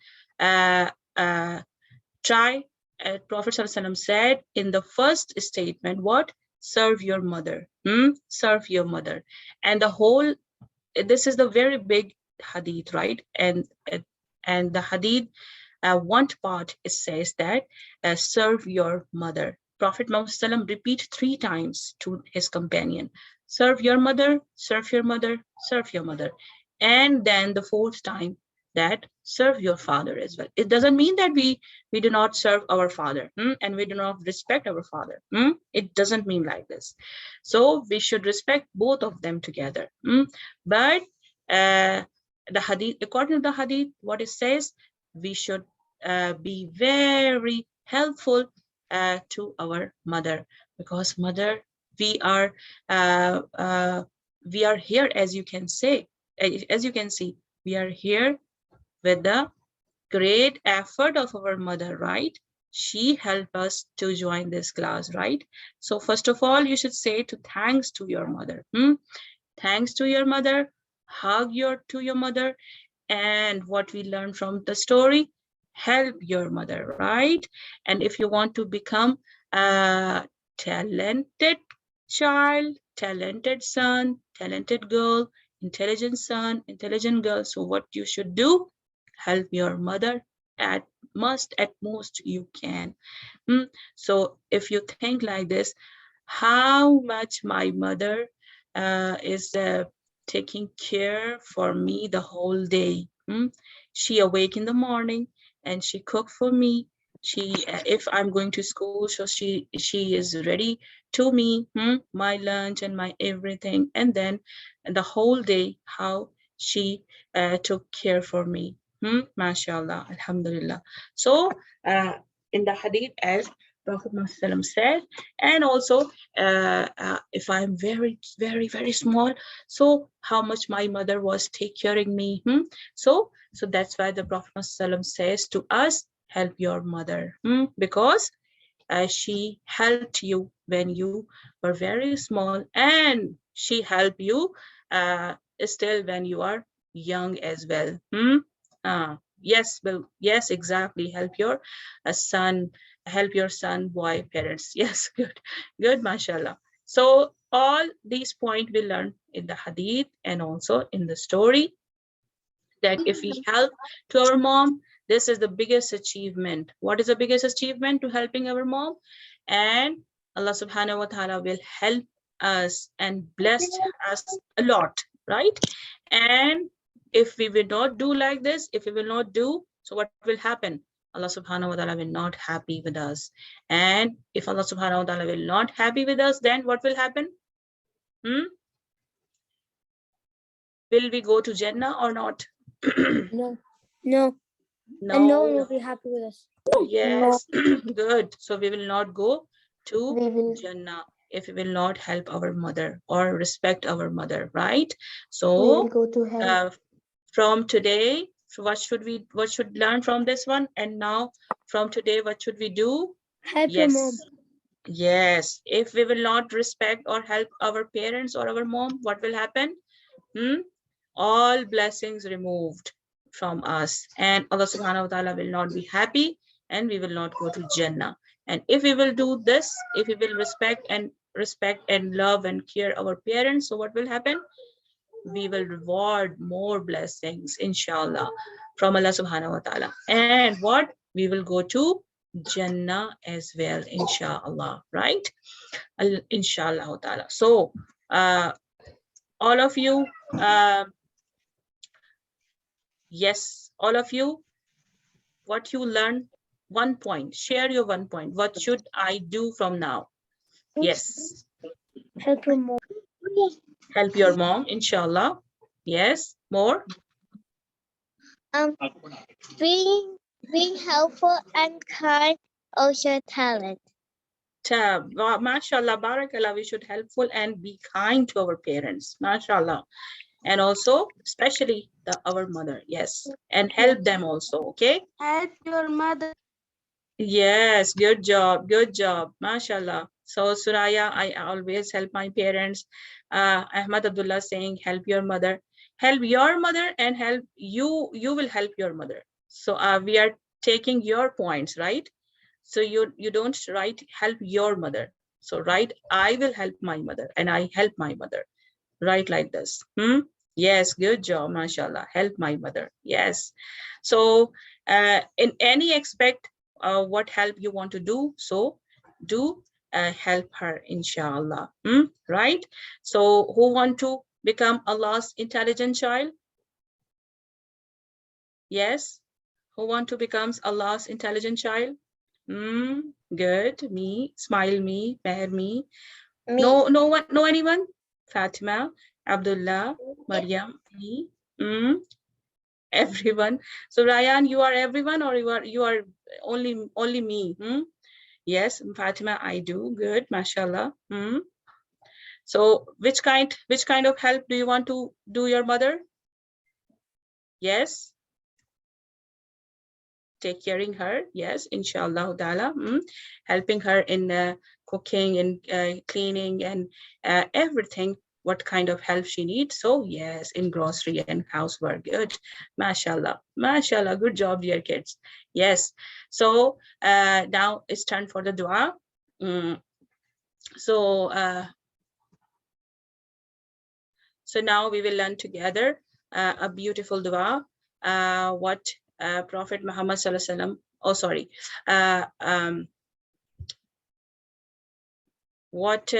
Prophet ﷺ said in the first statement, what? Serve your mother. Serve your mother. And the whole, this is the very big hadith, right? And the hadith, one part, it says that serve your mother. Prophet Muhammad repeat 3 times to his companion, serve your mother, serve your mother, serve your mother. And then the 4th time, that serve your father as well. It doesn't mean that we do not serve our father, and we do not respect our father. It doesn't mean like this. So we should respect both of them together. But the hadith, according to the hadith, what it says, we should be very helpful to our mother, because mother, we are here, as you can see, we are here with the great effort of our mother, right? She helped us to join this class, right? So first of all, you should say to thanks to your mother. Thanks to your mother. Hug to your mother. And what we learned from the story, help your mother, right? And if you want to become a talented child, talented son, talented girl, intelligent son, intelligent girl, so what you should do, help your mother at most you can. So if you think like this, how much my mother is taking care for me the whole day. She awake in the morning and she cook for me. She if I'm going to school, so she is ready to me, my lunch and my everything. And then the whole day how she took care for me. Mashallah, alhamdulillah. So in the hadith, as Prophet Muhammad said, and also if I'm very small, so how much my mother was take caring me. So that's why the Prophet Muhammad says to us, help your mother, because she helped you when you were very small, and she helped you still when you are young as well. Yes, well, yes, exactly. Help your son, help your son, boy parents. Yes, good, mashallah. So all these points we learn in the hadith and also in the story, that if we help to our mom, this is the biggest achievement. What is the biggest achievement? To helping our mom, and Allah subhanahu wa ta'ala will help us and bless us a lot, right? And if we will not do like this, if we will not do, so what will happen? Allah subhanahu wa ta'ala will not happy with us. And if Allah subhanahu wa ta'ala will not happy with us, then what will happen? Will we go to Jannah or not? No. And no one will be happy with us. Yes, good. So we will not go to Jannah if we will not help our mother or respect our mother, right? So we will go to hell. From today, what should learn from this one? And now from today, what should we do? Help your mom. Yes, if we will not respect or help our parents or our mom, what will happen? All blessings removed from us, and Allah subhanahu wa ta'ala will not be happy, and we will not go to Jannah. And if we will do this, if we will respect and love and care our parents, so what will happen? We will reward more blessings, inshallah, from Allah subhanahu wa ta'ala. And what? We will go to Jannah as well, inshallah, right? Inshallah ta'ala. So all of you, yes, all of you, what you learned, 1 point, share your 1 point. What should I do from now? Yes. Help your mom. Help your mom, inshallah. Yes, more? Being helpful and kind, also talent. Mashallah, barakallah, we should helpful and be kind to our parents, mashallah. And also, especially our mother, yes. And help them also, okay? Help your mother. Yes, good job, mashallah. So Suraya, I always help my parents. Ahmad Abdullah saying, help your mother and help you will help your mother. So we are taking your points, right? So you don't write help your mother. So write I will help my mother and I help my mother. Write like this. Yes, good job, mashallah. Help my mother. Yes. So in any aspect, what help you want to do, so do help her, inshallah. Right? So who want to become Allah's intelligent child? Yes. Who want to become Allah's intelligent child? Good. Me. Smile me. Meher me. No one. No anyone? Fatima, Abdullah, Maryam, me. Everyone. So Ryan, you are everyone, or you are only me? Yes, Fatima, I do. Good, mashallah. So which kind of help do you want to do your mother? Yes. take caring her, yes, inshallah ta'ala, helping her in cooking and cleaning and everything, what kind of help she needs. So yes, in grocery and housework. Good, mashallah, mashallah, good job, dear kids. Yes, so now it's time for the dua. So now we will learn together a beautiful dua, what Prophet Muhammad Sallallahu Alaihi Wasallam, oh sorry, what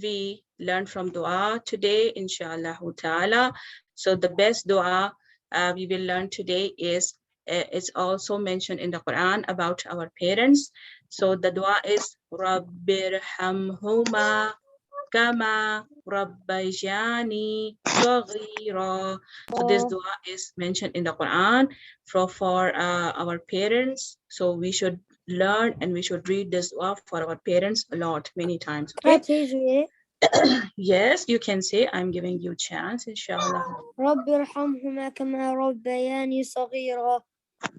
we learned from dua today, inshallah ta'ala. So the best dua we will learn today is, it's also mentioned in the Quran about our parents. So the dua is Rabbirhamhuma Kama Rabbayani Saghira. So this dua is mentioned in the Quran for our parents. So we should learn and we should read this dua for our parents a lot, many times. Okay. Yes, you can say. I'm giving you a chance, inshallah. رب ارحمهما كما ربياني صغيرا.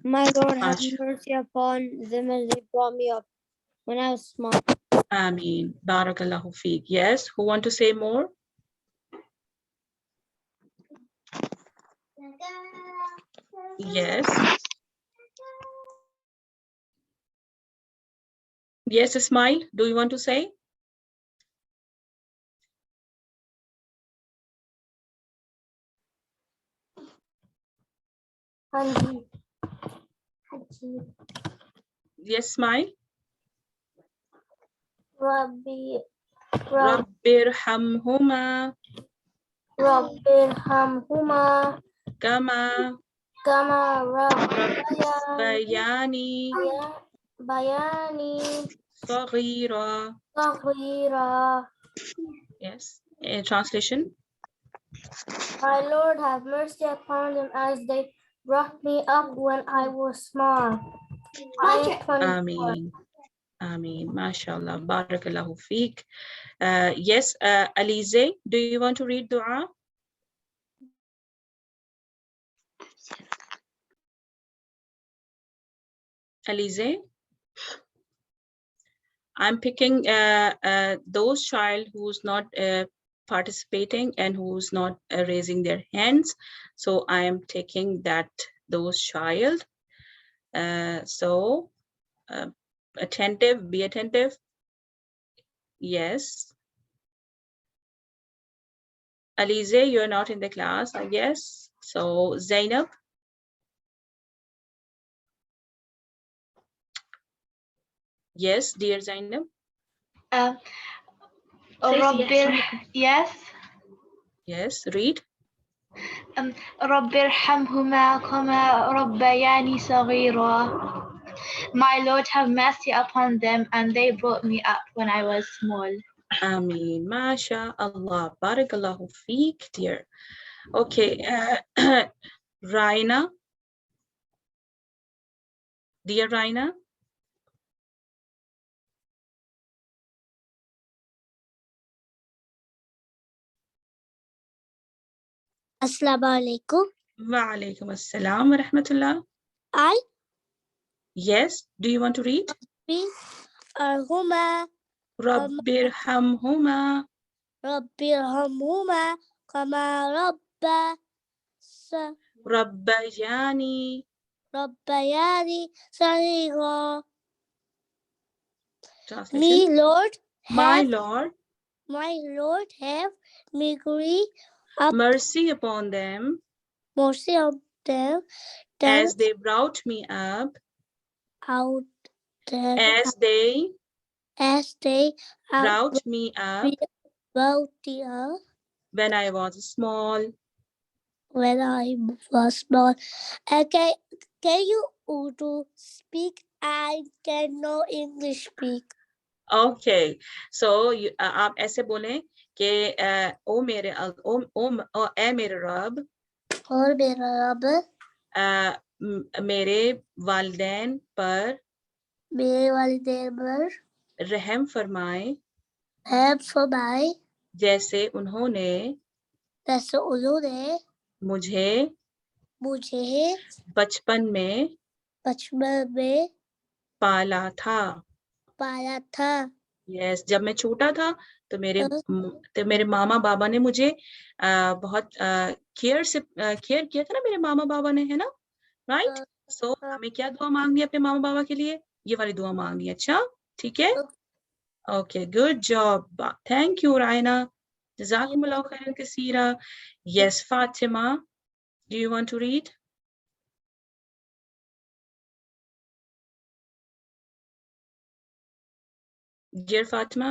My Lord, have mercy upon them as they brought me up when I was small. Ameen. Barakallahu feek. Yes, who want to say more? Yes. Yes, Ismail, do you want to say? Yes, Ismail. Rabbirhamhuma Kama Rabbayani Saghira. Yes. Translation. My Lord, have mercy upon them as they brought me up when I was small. Ameen. Ameen. MashaAllah. Barakallahu feek. Yes, Alize, do you want to read dua? Alize? I'm picking those child who's not participating and who's not raising their hands. So I am taking those child. So attentive, be attentive. Yes. Alize, you're not in the class, I guess. So Zainab. Yes, dear Zainab. Yes. Yes, read. Rabbirhamhuma kama rabbayani saghira. My Lord, have mercy upon them, and they brought me up when I was small. Ameen. MashaAllah. Barakallahu feek, dear. Okay. Raina. Dear Raina. Assalamu alaikum. Wa alaikum assalam wa rahmatullah. Yes. Do you want to read? Rabbirhamhuma kama Rabbayani saghira. Translation. My Lord, have mercy upon them as they brought me up, as they brought me up when I was small. Okay, can you Urdu speak? I can know English speak. Okay, so आप ऐसे बोलें कि ओ मेरे रब, और मेरा रब मेरे वालिदैन पर रहम फरमाए, जैसे उन्होंने मुझे मुझे बचपन में पाला था. पाला था. यस, जब मैं छोटा था तो मेरे मामा बाबा ने मुझे बहुत केयर किया था ना, मेरे मामा बाबा ने, है ना, राइट. सो हमें क्या दुआ मांगनी है अपने मामा बाबा के लिए? ये वाली दुआ मांगनी है. अच्छा, ठीक है. Okay, good job. Thank you Raina. जज़ाकुमुल्लाह खैरन कसीरा. Yes, Fatima, do you want to read? Dear Fatima.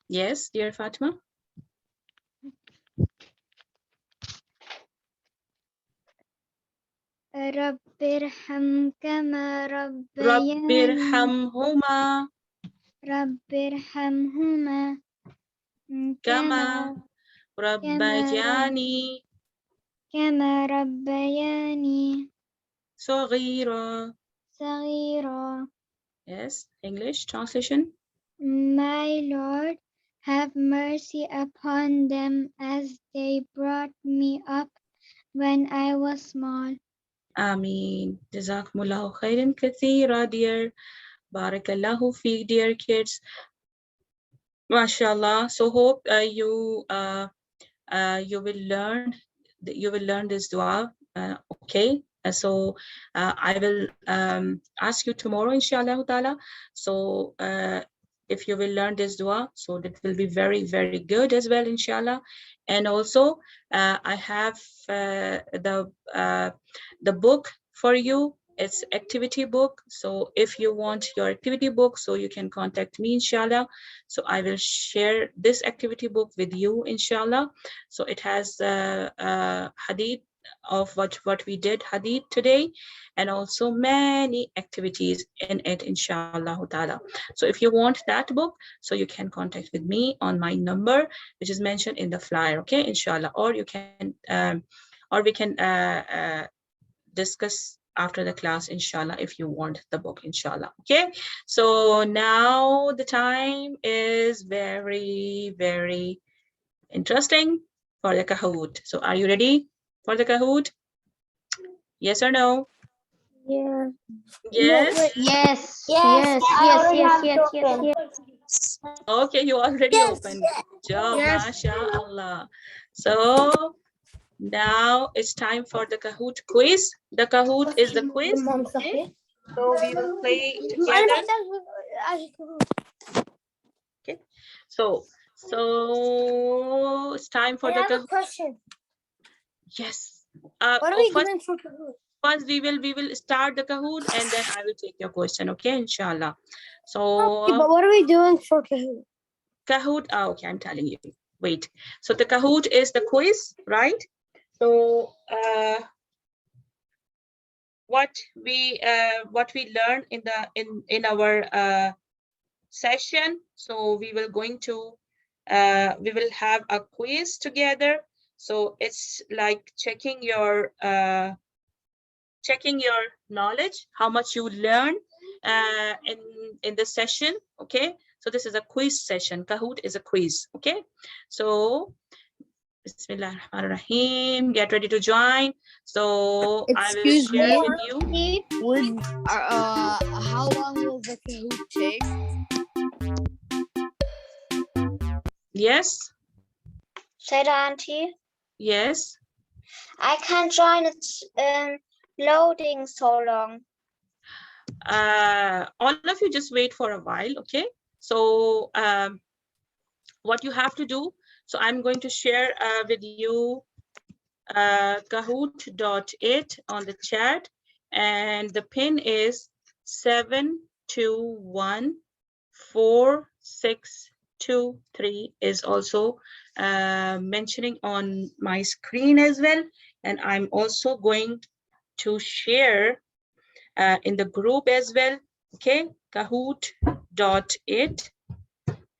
Yes, dear Fatima. Rabbirhamkama Rabbirhamhuma Rabbirhamhuma kama rabbayani Kama Rabbayani saghira. Saghira. Yes, English translation. My Lord, have mercy upon them as they brought me up when I was small. Ameen. Jazakumullahu khairan kathira, dear. Barakallahu fi, dear kids. MashaAllah. So hope you will learn this dua. Okay. So I will ask you tomorrow, inshallah ta'ala. So if you will learn this dua, so that will be very, very good as well, inshallah. And also I have the book for you. It's activity book. So if you want your activity book, so you can contact me, inshallah. So I will share this activity book with you, inshallah. So it has hadith of what we did hadith today, and also many activities in it, inshallah ta'ala. So if you want that book, so you can contact with me on my number, which is mentioned in the flyer, okay, inshallah. Or you can or we can discuss after the class, inshallah, if you want the book, inshallah. Okay, so now the time is very, very interesting for the Kahoot. So are you ready for the Kahoot? Yes or no? Yeah. Yes. No, Yes, Yes, yes. Okay, you already opened. Good job, Yes. mashallah. So now it's time for the Kahoot quiz. The Kahoot is the quiz. Okay? So we will play together. Okay. So it's time for the Kahoot. Question. Yes. What are we doing for Kahoot? First we will start the Kahoot, and then I will take your question. Okay, inshallah. So Okay, but what are we doing for Kahoot? Kahoot. Okay, I'm telling you. Wait. So the Kahoot is the quiz, right? So what we learn in our session. So we will have a quiz together. So it's like checking your knowledge, how much you learn in the session. Okay, so this is a quiz session. Kahoot is a quiz. Okay, so Bismillahirrahmanirrahim. Get ready to join. So I will share with you. How long will the Kahoot take? Yes. Said Auntie, Yes. I can't join. It's loading so long. All of you just wait for a while. Okay, so what you have to do, so I'm going to share with you Kahoot.it on the chat, and the pin is 7214623 is also mentioning on my screen as well, and I'm also going to share in the group as well. Okay, Kahoot.it,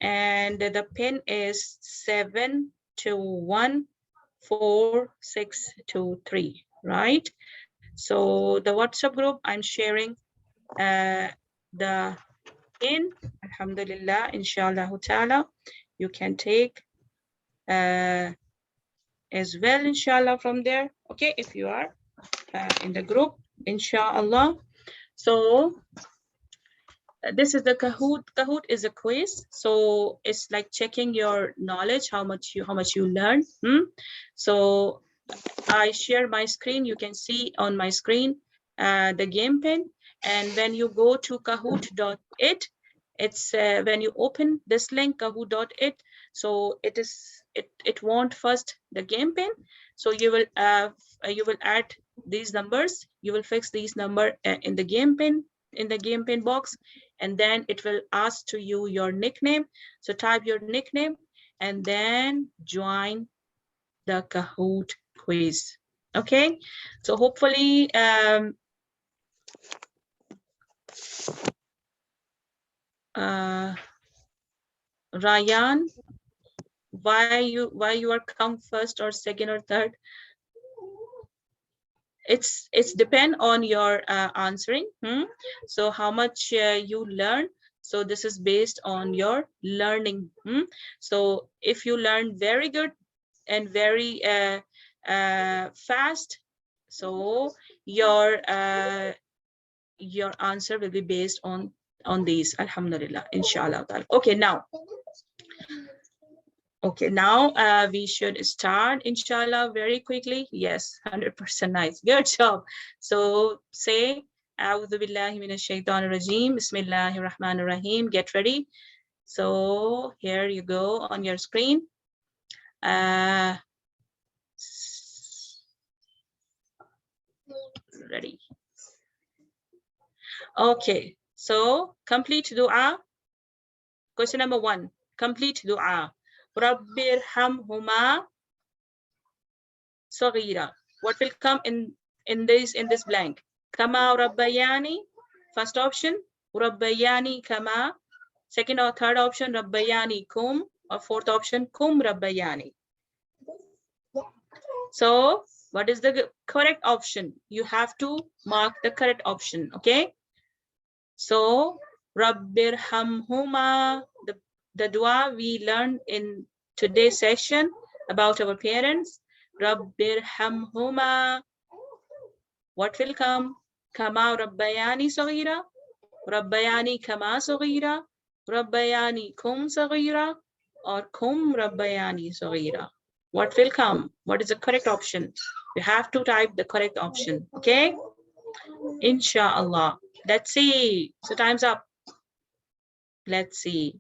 and the pin is 7214623, right? So the WhatsApp group, I'm sharing the in. Alhamdulillah, inshallah ta'ala, you can take as well, inshallah, from there. Okay, if you are in the group, inshallah. So this is the Kahoot. Kahoot is a quiz, so it's like checking your knowledge, how much you learn. So I share my screen. You can see on my screen the game pen, and when you go to kahoot.it, it's when you open this link kahoot.it, so it want first the game pen, so you will add these numbers, you will fix these number in the game pen box, and then it will ask to you your nickname. So type your nickname and then join the Kahoot quiz. Okay, so hopefully Ryan, why you are come first or second or third? It's depend on your answering. So how much you learn, so this is based on your learning. So if you learn very good and very fast, so your answer will be based on these. Alhamdulillah, inshallah. Okay, now we should start, inshallah, very quickly. Yes, 100% nice. Good job. So say, A'udhu billahi minash shaitanir rajim. Bismillahir rahmanir rahim. Get ready. So here you go on your screen. Ready. Okay, so complete dua. Question number 1, complete dua. Rabbir hamhuma saghira. What will come in this blank? Kama rabbayani. First option, rabbayani kama. Second or third option, rabbayani kum. Or fourth option, kum rabbayani. So what is the correct option? You have to mark the correct option. Okay, so Rabbir hamhuma, the dua we learned in today's session about our parents. Rabbir hamhuma. What will come? Kama rabbayani saghira, rabbayani kama saghira, rabbayani kum saghira, or kum rabbayani saghira. What will come? What is the correct option? You have to type the correct option. Okay, inshallah. Let's see. So time's up. Let's see.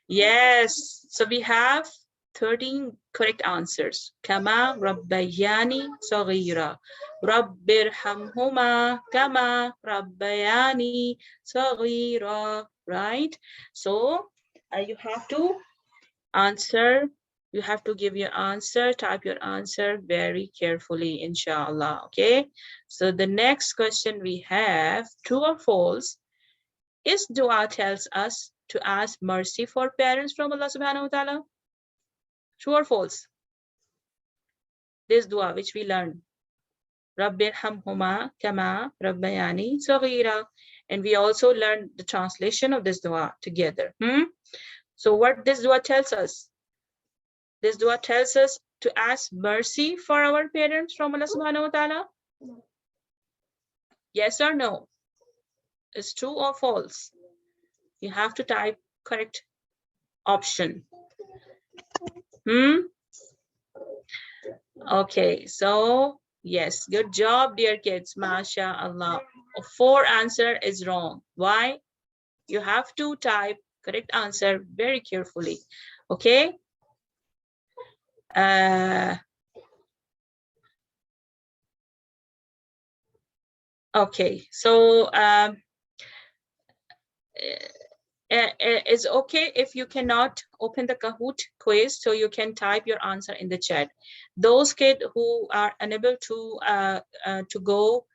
Yes. So we have 13 correct answers. Kama rabbayani saghira. Rabbir hamhuma kama rabbayani saghira. Right? So you have to answer. You have to give your answer, type your answer very carefully, inshallah. Okay. So the next question we have, true or false? Is dua tells us to ask mercy for parents from Allah subhanahu wa ta'ala? True or false? This dua which we learn. Rabbir hamhuma kama rabbayani saghira. And we also learned the translation of this dua together. So what this dua tells us? This dua tells us to ask mercy for our parents from Allah subhanahu wa ta'ala. Yes or no? It's true or false? You have to type correct option. Okay, so yes, good job, dear kids. MashaAllah. 4 answer is wrong. Why? You have to type correct answer very carefully. Okay. Okay, so it's okay if you cannot open the Kahoot quiz, so you can type your answer in the chat. Those kids who are unable to go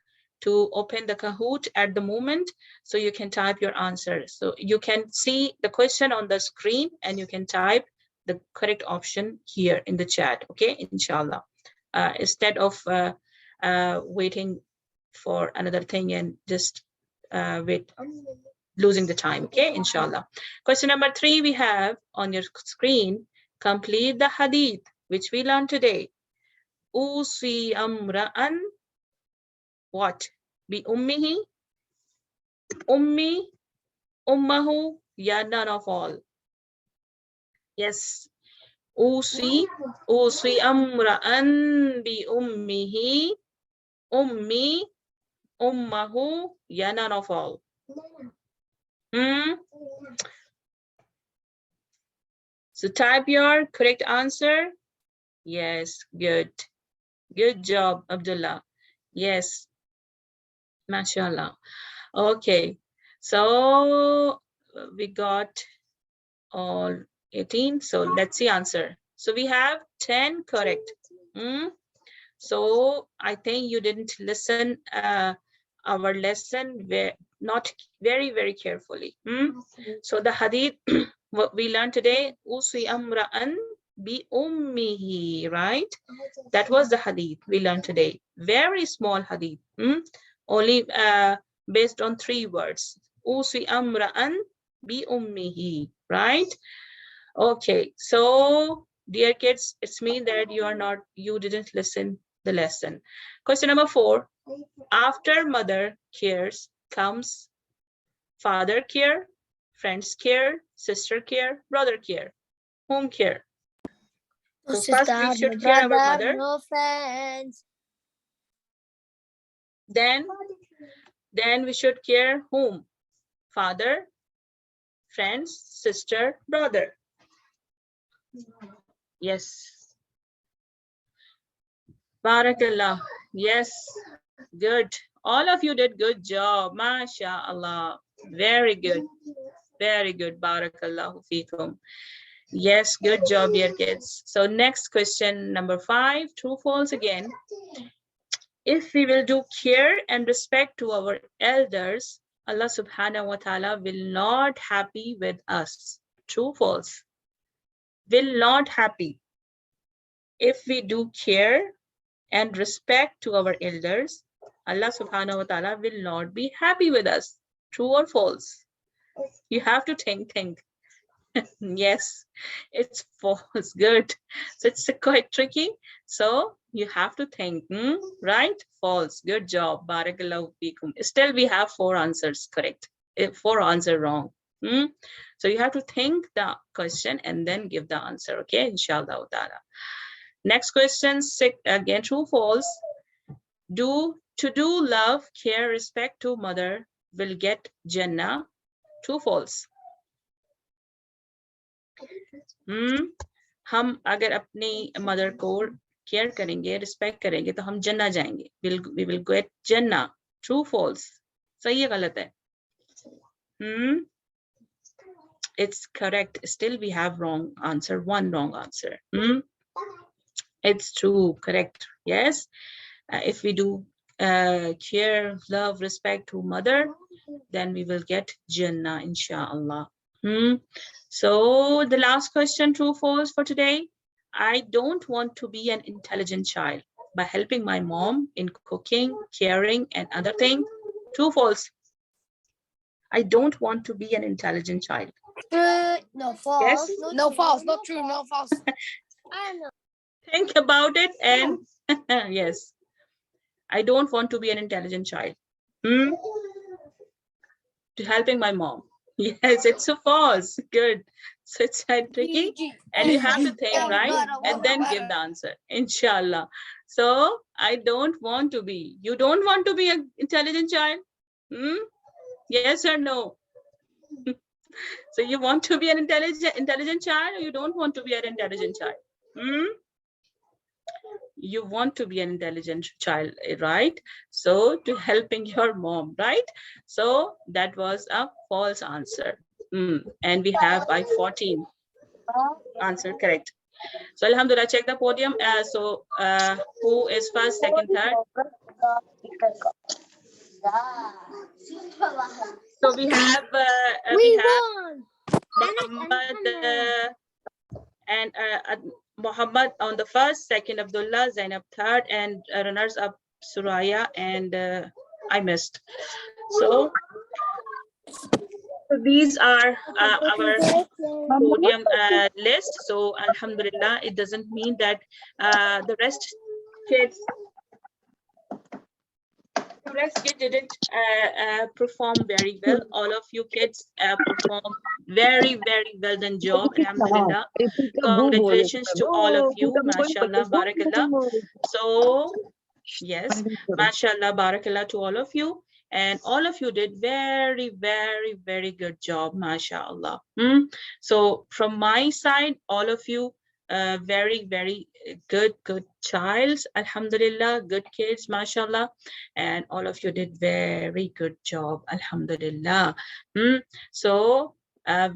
to open the Kahoot at the moment, so you can type your answer. So you can see the question on the screen and you can type the correct option here in the chat. Okay, inshallah. Instead of waiting for another thing and just wait. losing the time. Okay, inshallah. Question number 3 we have on your screen. Complete the hadith which we learned today. Usi amra'an what? Bi ummihi, ummi, ummahu, ya, none of all. Yes. Usi amra'an bi ummihi, ummi, ummahu, ya, none of all. So type your correct answer. Yes, good. Good job, Abdullah. Yes. MashaAllah. Okay. So we got all 18. So let's see answer. So we have 10 correct. So I think you didn't listen our lesson not very carefully. So the hadith what we learned today, Usi amra'an bi ummihi, right? That was the hadith we learned today. Very small hadith. Only based on 3 words. Usi amra'an bi ummihi, right? Okay, so dear kids, it's mean that you didn't listen the lesson. Question number 4. After mother cares comes father care, friends care, sister care, brother care. Home care. No So first we sister, should no care our brother, mother. no friends. Then we should care whom? Father, friends, sister, brother. Yes. Barakallah. Yes. Good. All of you did good job. MashaAllah. Very good. Very good. Barakallahu feekum. Yes, good job, dear kids. So next question number 5, true, false again. If we will do care and respect to our elders, Allah subhanahu wa ta'ala will not happy with us. True, false? Will not happy. If we do care and respect to our elders, Allah subhanahu wa ta'ala will not be happy with us. True or false? You have to think. Yes, it's false. Good. So it's quite tricky. So you have to think, right? False. Good job. Barakallahu feekum. Still we have 4 answers correct. 4 answers wrong. So you have to think the question and then give the answer. Okay, inshallah ta'ala. Next question, 6, again, true, false. To do love, care, respect to mother will get Jannah. True, false? हम अगर अपनी mother को care करेंगे, respect करेंगे तो हम जन्ना जाएंगे. We will get Jannah. True, false? सही है, गलत है? It's correct. Still we have wrong answer. 1 wrong answer. It's true. Correct. Yes. If we do care, love, respect to mother, then we will get Jannah, inshallah. So the last question, true, false for today. I don't want to be an intelligent child by helping my mom in cooking, caring, and other things. True, false? I don't want to be an intelligent child. No, false. Yes? No, false. Not true. No, false. I know. Think about it and yes. I don't want to be an intelligent child. To helping my mom. Yes, it's a false. Good. So it's tricky. And you have to think, right? And then give the answer. Inshallah. So I don't want to be. You don't want to be an intelligent child? Yes or no? So you want to be an intelligent child, or you don't want to be an intelligent child? You want to be an intelligent child, right? So to helping your mom, right? So that was a false answer. And we have by 14 answer correct. So alhamdulillah, check the podium. So who is first, second, third? So we have Muhammad and Muhammad on the first, second Abdullah, Zainab third, and runners up Suraya, and I missed. So So these are our podium list. So alhamdulillah, it doesn't mean that the rest kids didn't perform very well. All of you kids perform very well done job. Alhamdulillah. Congratulations to all of you. Mashallah, barakallah. So yes, mashallah, barakallah to all of you. And all of you did very good job, mashallah. So from my side, all of you very good childs, alhamdulillah, good kids, mashallah, and all of you did very good job, alhamdulillah. So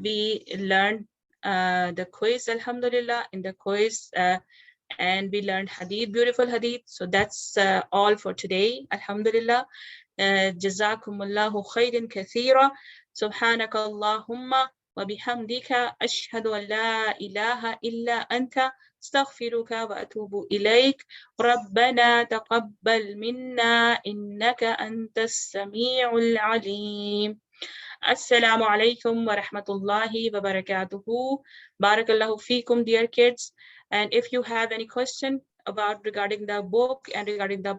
we learned the quiz, alhamdulillah. In the quiz and we learned hadith, beautiful hadith. So that's all for today, alhamdulillah. Jazakumullahu khairan kathira. Subhanaka Allahumma wa bihamdika ashhadu an la ilaha illa anta astaghfiruka wa atubu ilayk. Rabbana taqabbal minna innaka antas sami'ul alim. Assalamu alaikum wa rahmatullahi wa barakatuhu. Barakallahu feekum, dear kids. And if you have any question regarding the book and regarding the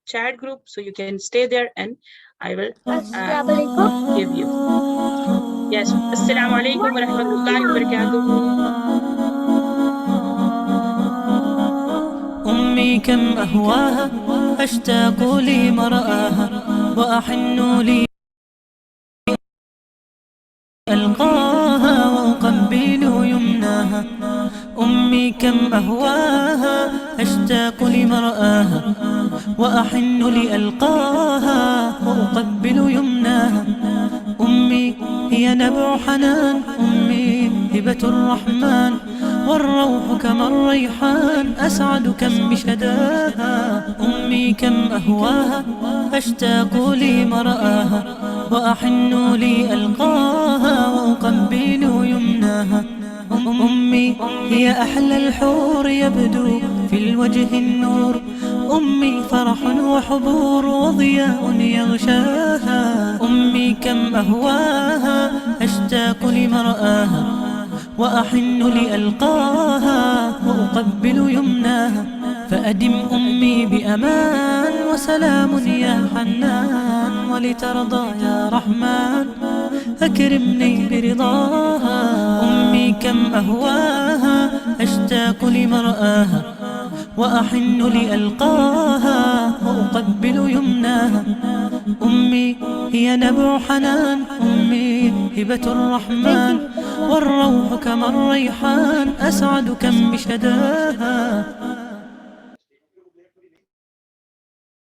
chat group, so you can stay there and I will give you. Yes. Assalamu alaikum wa rahmatullahi wa barakatuhu. أمي كم أهواها أشتاق لمرآها وأحن لي ألقاها وأقبل يمناها. أمي كم أهواها أشتاق لمرآها وأحن لألقاها وأقبل يمناها. أمي هي نبع حنان، أمي هبة الرحمن، والروح كما الريحان أسعد كم بشداها. أمي كم أهواها أشتاق لمرآها وأحن لألقاها وأقبل يمناها. أمي هي أحلى الحور يبدو في الوجه النور. أمي فرح وحبور وضياء يغشاها. أمي كم أهواها أشتاق لمرآها وأحن لألقاها وأقبل يمناها. فأدم أمي بأمان وسلام يا حنان، ولترضى يا رحمن أكرمني برضاها. أمي كم أهواها أشتاق لمرآها وأحن لألقاها وأقبل يمناها. أمي هي نبع حنان، أمي هبة الرحمن، والروح كما الريحان أسعد كم بشداها.